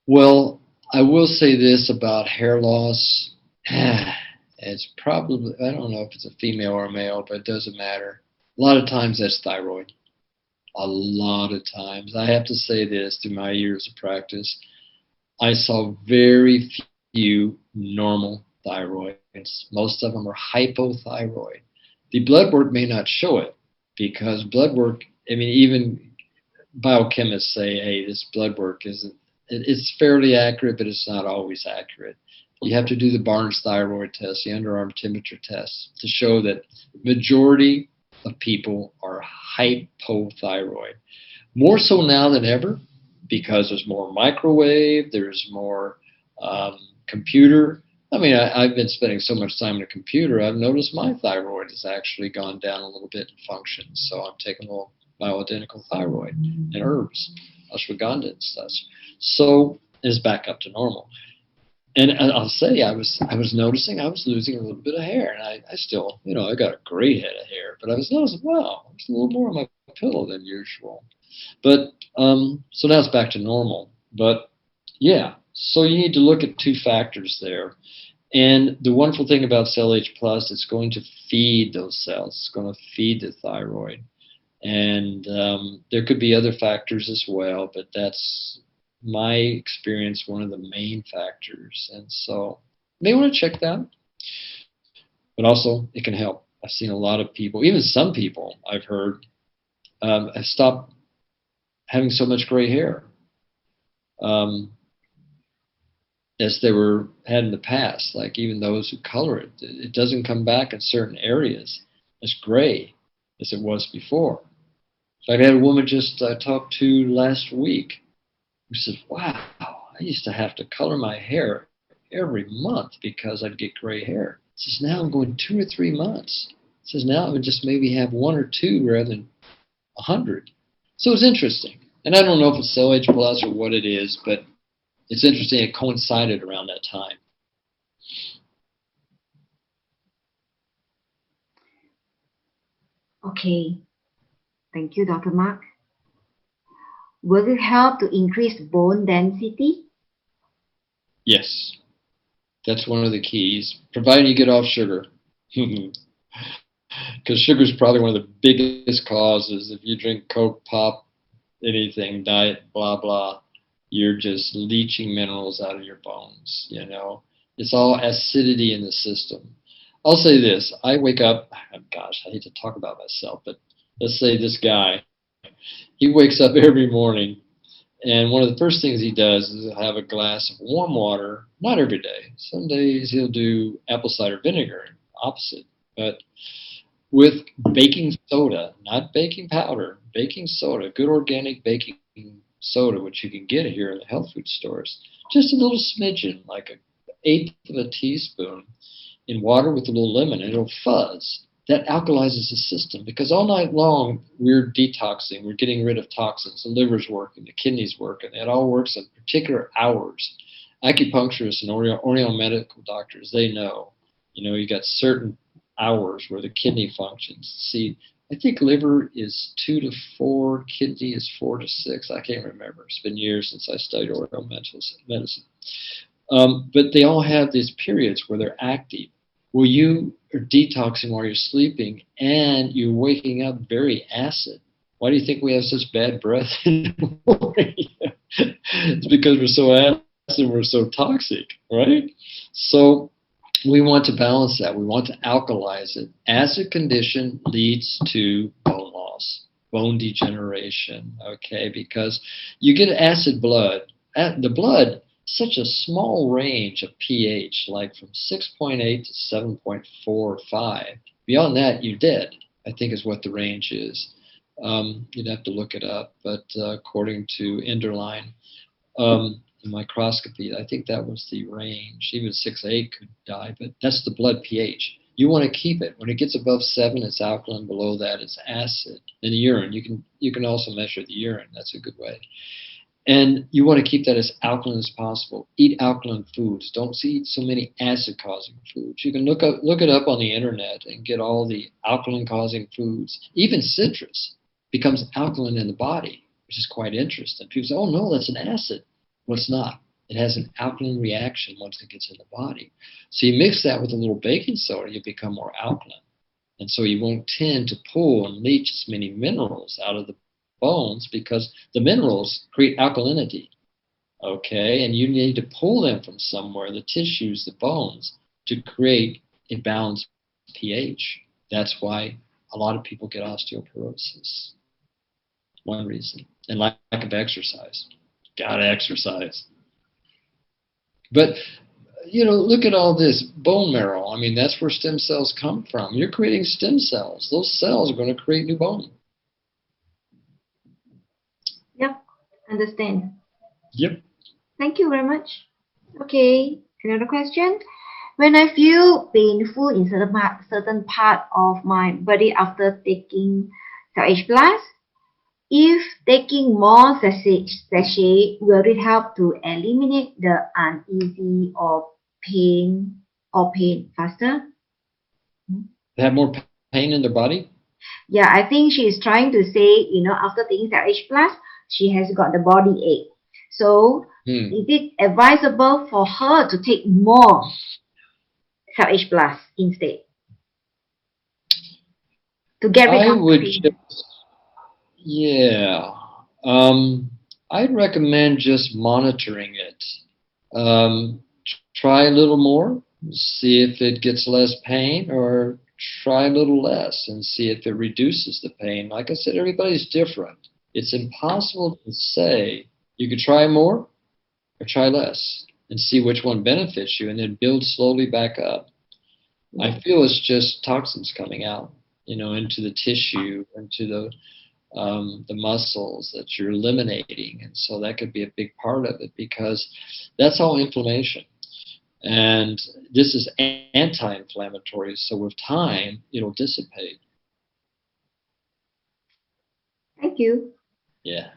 Well, I will say this about hair loss. It's probably, I don't know if it's a female or a male, but it doesn't matter. A lot of times that's thyroid. A lot of times. I have to say this through my years of practice. I saw very few normal thyroids. Most of them are hypothyroid. The blood work may not show it because blood work, I mean, even biochemists say, hey, this blood work isn't, it's fairly accurate, but it's not always accurate. You have to do the Barnes thyroid test, the underarm temperature test, to show that majority of people are hypothyroid. More so now than ever because there's more microwave, there's more computer. I mean, I've been spending so much time on a computer, I've noticed my thyroid has actually gone down a little bit in function. So I'm taking a little bioidentical thyroid and herbs, ashwagandha and such. So it's back up to normal. And I'll say I was noticing I was losing a little bit of hair, and I still, I got a great head of hair, but I was noticing, wow, there's a little more on my pillow than usual. But so now it's back to normal. But yeah, so you need to look at two factors there. And the wonderful thing about CellAge Plus, it's going to feed those cells. It's going to feed the thyroid. And there could be other factors as well, but that's my experience, one of the main factors. And so you may want to check that. But also, it can help. I've seen a lot of people, even some people I've heard, have stopped having so much gray hair as they had in the past. Like even those who color it, it doesn't come back in certain areas as gray as it was before. So I had a woman just talked to last week who said, wow, I used to have to color my hair every month because I'd get gray hair. Says, now I'm going 2 or 3 months. Says, now I would just maybe have 1 or 2 rather than 100. So it's interesting. And I don't know if it's CellAge Plus or what it is, but it's interesting. It coincided around that time. Okay. Thank you, Dr. Mark. Will it help to increase bone density? Yes. That's one of the keys, providing you get off sugar. Because sugar is probably one of the biggest causes. If you drink Coke, pop, anything, diet, blah, blah, you're just leaching minerals out of your bones, It's all acidity in the system. I'll say this. I wake up, gosh, I hate to talk about myself, but let's say this guy, he wakes up every morning, and one of the first things he does is he'll have a glass of warm water, not every day. Some days he'll do apple cider vinegar, opposite, but with baking soda, not baking powder, baking soda, good organic baking soda, which you can get here in the health food stores. Just a little smidgen, like an eighth of a teaspoon in water with a little lemon, and it'll fuzz. That alkalizes the system because all night long we're detoxing, we're getting rid of toxins, the liver's working, the kidneys working. It all works at particular hours. Acupuncturists and Oriental medical doctors, they know. You got certain hours where the kidney functions. See, I think liver is 2 to 4, kidney is 4 to 6. I can't remember. It's been years since I studied Oriental medicine. But they all have these periods where they're active. Well, you are detoxing while you're sleeping, and you're waking up very acid. Why do you think we have such bad breath in the morning? It's because we're so acid, we're so toxic, right? So we want to balance that. We want to alkalize it. Acid condition leads to bone loss, bone degeneration, okay? Because you get acid blood, the blood, such a small range of pH, like from 6.8 to 7.4 or 5. Beyond that, you're dead, I think is what the range is. You'd have to look it up, but according to Enderline microscopy, I think that was the range. Even 6.8 could die, but that's the blood pH. You want to keep it. When it gets above 7, it's alkaline. Below that, it's acid. In the urine, you can also measure the urine. That's a good way. And you want to keep that as alkaline as possible. Eat alkaline foods. Don't eat so many acid-causing foods. You can look it up on the internet and get all the alkaline-causing foods. Even citrus becomes alkaline in the body, which is quite interesting. People say, oh, no, that's an acid. Well, it's not. It has an alkaline reaction once it gets in the body. So you mix that with a little baking soda, you become more alkaline. And so you won't tend to pull and leach as many minerals out of the bones because the minerals create alkalinity. Okay, and you need to pull them from somewhere, the tissues, the bones, to create a balanced pH. That's why a lot of people get osteoporosis. One reason. And lack of exercise. Gotta exercise. But, look at all this bone marrow. I mean, that's where stem cells come from. You're creating stem cells. Those cells are going to create new bone. Yep, understand. Yep. Thank you very much. Okay, another question. When I feel painful in certain part of my body after taking CellAge Plus, if taking more sachet, will it help to eliminate the uneasy or pain faster? They have more pain in their body? Yeah, I think she is trying to say, after taking CellAge Plus, she has got the body ache. So, is it advisable for her to take more CellAge Plus instead? To get rid of the pain? Yeah. I'd recommend just monitoring it. Try a little more, see if it gets less pain, or try a little less and see if it reduces the pain. Like I said, everybody's different. It's impossible to say. You could try more or try less and see which one benefits you and then build slowly back up. I feel it's just toxins coming out, into the tissue, into the muscles that you're eliminating. And so that could be a big part of it because that's all inflammation. And this is anti-inflammatory, so with time, it'll dissipate. Thank you. Yeah.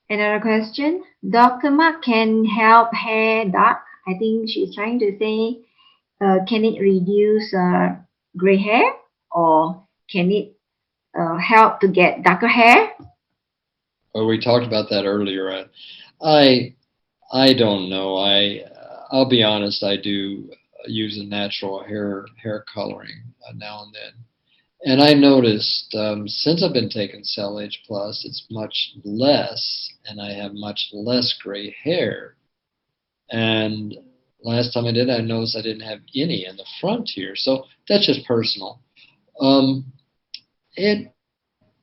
Another question. Dr. Mark can help hair dark. I think she's trying to say, can it reduce gray hair or can it help to get darker hair? Well, we talked about that earlier. I don't know. I'll be honest. I do use a natural hair coloring now and then, and I noticed since I've been taking CellAge Plus, it's much less, and I have much less gray hair. And last time I did, I noticed I didn't have any in the front here. So that's just personal. It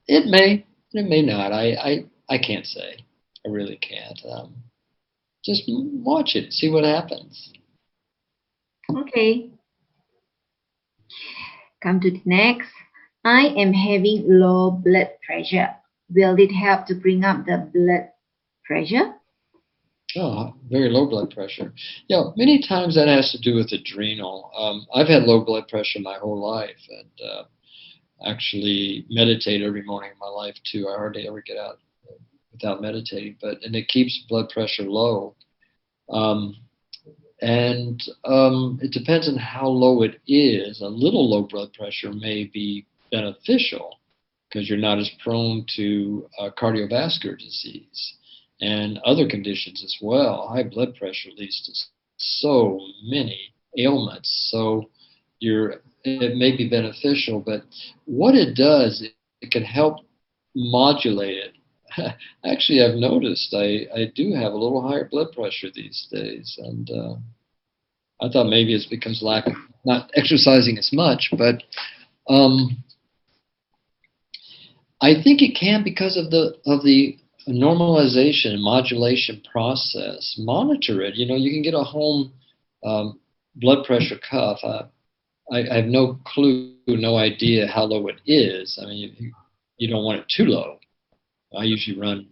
may not. I can't say. I really can't. Just watch it, see what happens. Okay. Come to the next. I am having low blood pressure. Will it help to bring up the blood pressure? Oh, very low blood pressure. Yeah, many times that has to do with adrenal. I've had low blood pressure my whole life, and actually meditate every morning in my life too. I hardly ever get out without meditating, and it keeps blood pressure low. It depends on how low it is. A little low blood pressure may be beneficial because you're not as prone to cardiovascular disease and other conditions as well. High blood pressure leads to so many ailments. So it may be beneficial, but what it does, it can help modulate it. Actually, I've noticed I do have a little higher blood pressure these days, and I thought maybe it's because not exercising as much, but I think it can because of the normalization and modulation process. Monitor it. You know, you can get a home blood pressure cuff. I have no clue, no idea how low it is. I mean, you don't want it too low. I usually run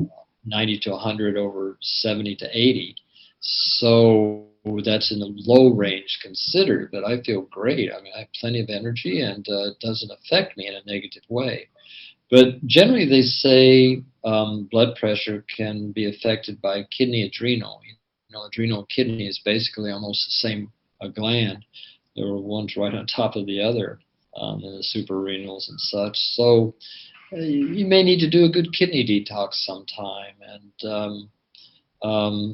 90 to 100 over 70 to 80. So that's in the low range considered, but I feel great. I mean, I have plenty of energy, and it doesn't affect me in a negative way. But generally, they say blood pressure can be affected by kidney adrenal. You know, adrenal and kidney is basically almost the same gland. They're one's right on top of the other, and the suprarenals and such. So you may need to do a good kidney detox sometime, and a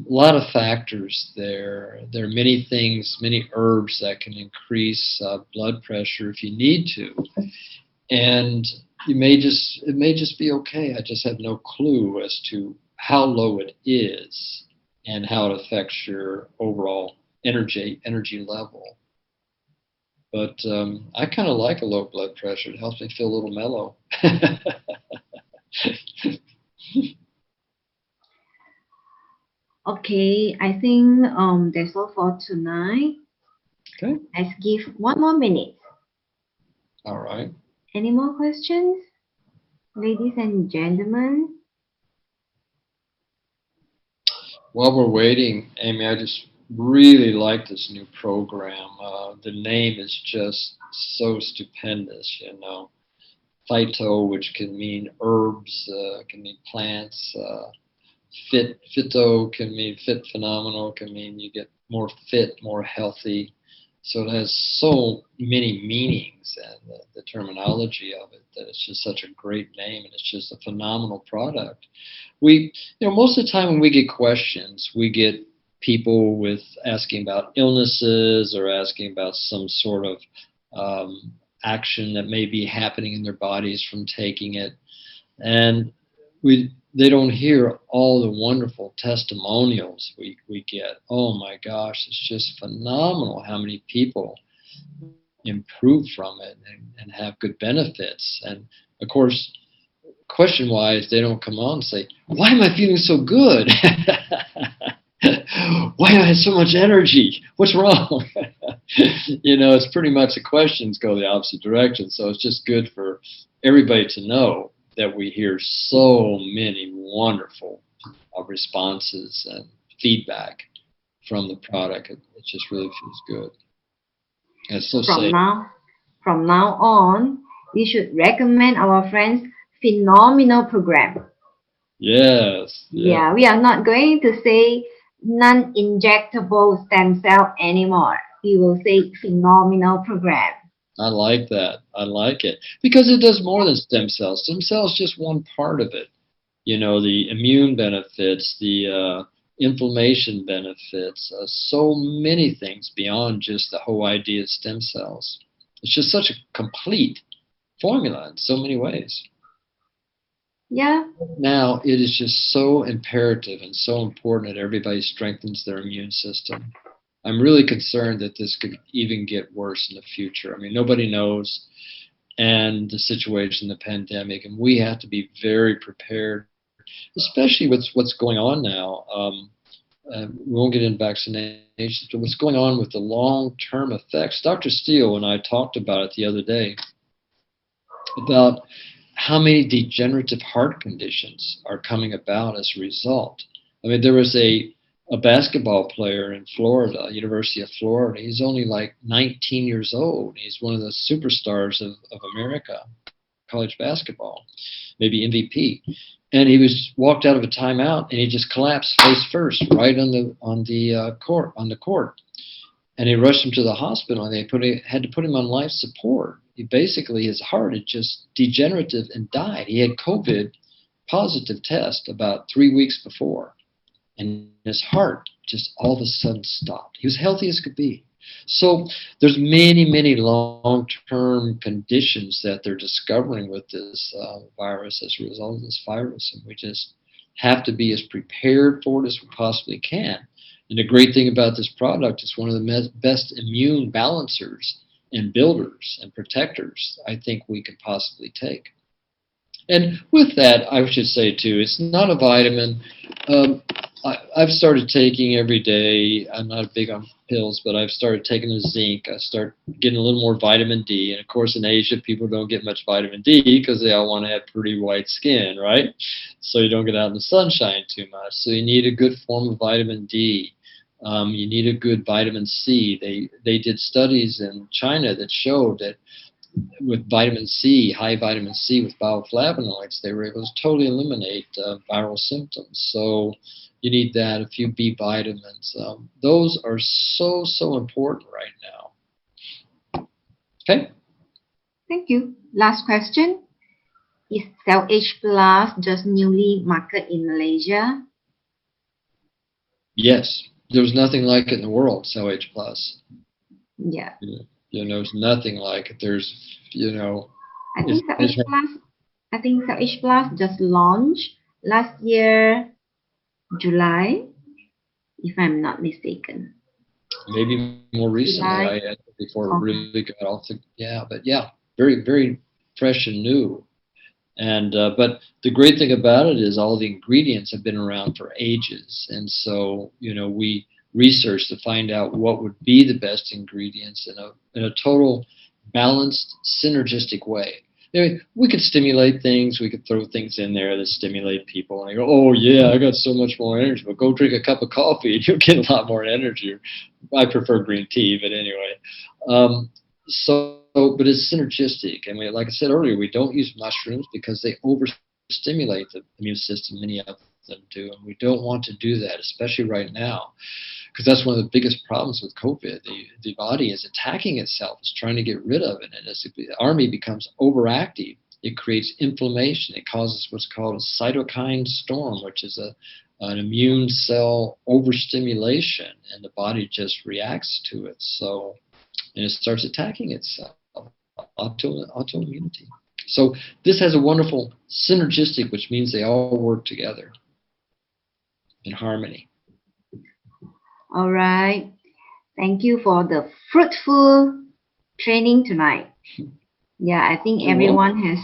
lot of factors there. There are many things, many herbs that can increase blood pressure if you need to, and it may just be okay. I just have no clue as to how low it is and how it affects your overall energy level. But I kind of like a low blood pressure. It helps me feel a little mellow. Okay, I think that's all for tonight. Okay. Let's give 1 more minute. All right. Any more questions, ladies and gentlemen? While we're waiting, Amy, I just really like this new program. The name is just so stupendous, you know. Phyto, which can mean herbs, can mean plants. Phyto can mean fit, phenomenal, can mean you get more fit, more healthy. So it has so many meanings, and the terminology of it, that it's just such a great name, and it's just a phenomenal product. Most of the time when we get questions, we get people with asking about illnesses or asking about some sort of action that may be happening in their bodies from taking it, and they don't hear all the wonderful testimonials we get. Oh my gosh, it's just phenomenal how many people improve from it and have good benefits. And of course, question-wise, they don't come on and say, why am I feeling so good? Why do I have so much energy? What's wrong? It's pretty much the questions go the opposite direction. So it's just good for everybody to know that we hear so many wonderful responses and feedback from the product. It just really feels good. And it's so safe. From now on, we should recommend our friends Phenomenal program. Yes. Yeah, we are not going to say non-injectable stem cell anymore. We will say Phenomenal program. I like that. I like it. Because it does more than stem cells. Stem cells is just one part of it. The immune benefits, the inflammation benefits, so many things beyond just the whole idea of stem cells. It's just such a complete formula in so many ways. Yeah. Now, it is just so imperative and so important that everybody strengthens their immune system. I'm really concerned that this could even get worse in the future. I mean, nobody knows, and the situation, the pandemic, and we have to be very prepared, especially with what's going on now. We won't get into vaccinations, but what's going on with the long-term effects. Dr. Steele and I talked about it the other day, about how many degenerative heart conditions are coming about as a result. I mean, there was a basketball player in Florida, University of Florida. He's only like 19 years old. He's one of the superstars of America, college basketball, maybe MVP. And he was walked out of a timeout, and he just collapsed face first right on the court. And they rushed him to the hospital, and they had to put him on life support. His heart had just degenerative and died. He had COVID positive test about 3 weeks before. And his heart just all of a sudden stopped. He was healthy as could be. So there's many, many long-term conditions that they're discovering with this virus as a result of this virus. And we just have to be as prepared for it as we possibly can. And the great thing about this product, it's one of the best immune balancers and builders and protectors I think we could possibly take. And with that, I should say too, it's not a vitamin. I've started taking every day. I'm not big on pills, but I've started taking the zinc. I start getting a little more vitamin D. And of course, in Asia, people don't get much vitamin D because they all want to have pretty white skin, right? So you don't get out in the sunshine too much. So you need a good form of vitamin D. You need a good vitamin C. They did studies in China that showed that with vitamin C, high vitamin C with bioflavonoids, they were able to totally eliminate viral symptoms. So you need that, a few B vitamins. Those are so important right now. Okay? Thank you. Last question. Is CellAge Plus just newly marketed in Malaysia? Yes. There's nothing like it in the world, CellAge Plus. Yeah. There's nothing like it. There's, I think CellAge Plus just launched last year, July, if I'm not mistaken. Maybe more recently, before it really got off the, but very, very fresh and new. And but the great thing about it is all the ingredients have been around for ages, and so we researched to find out what would be the best ingredients in a total balanced, synergistic way. We could stimulate things, we could throw things in there that stimulate people, and they go, "Oh yeah, I got so much more energy." But go drink a cup of coffee, and you'll get a lot more energy. I prefer green tea, but anyway. But it's synergistic. And like I said earlier, we don't use mushrooms because they overstimulate the immune system, many of them do. And we don't want to do that, especially right now, because that's one of the biggest problems with COVID. The body is attacking itself, it's trying to get rid of it. And as the army becomes overactive, it creates inflammation. It causes what's called a cytokine storm, which is an immune cell overstimulation, and the body just reacts to it. And it starts attacking itself, autoimmunity. So this has a wonderful synergistic, which means they all work together in harmony. All right. Thank you for the fruitful training tonight. Yeah, I think everyone has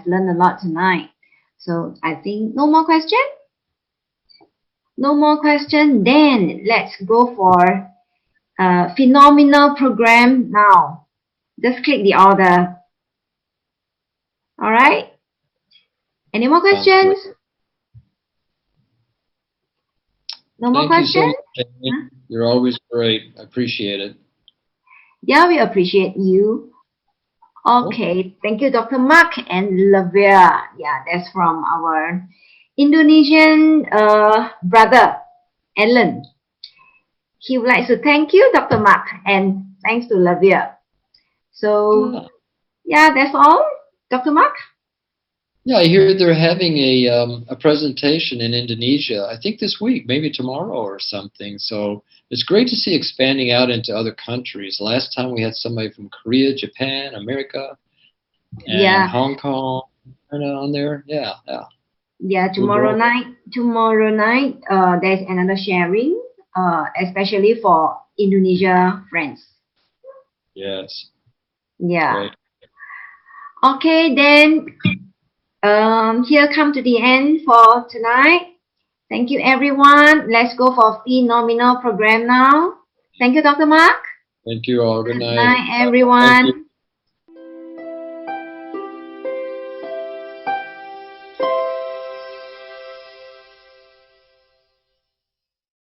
learned a lot tonight. So I think no more question? No more question? Then let's go for phenomenal program now. Just click the order. All right. Any more questions? No more questions? So much, You're always great. I appreciate it. Yeah, we appreciate you. Okay, thank you, Dr. Mark and Lavia. Yeah, that's from our Indonesian brother, Alan. He would like to thank you, Dr. Mark, and thanks to Lavia. So, that's all, Dr. Mark. Yeah, I hear they're having a presentation in Indonesia, I think this week, maybe tomorrow or something. So it's great to see expanding out into other countries. Last time we had somebody from Korea, Japan, America, and Hong Kong on there. Yeah, tomorrow night, there's another sharing, especially for Indonesia friends. Yes. Yeah. Great. Okay, then here come to the end for tonight. Thank you, everyone. Let's go for phenomenal program now. Thank you, Dr. Mark. Thank you all. Good night. Good night, everyone.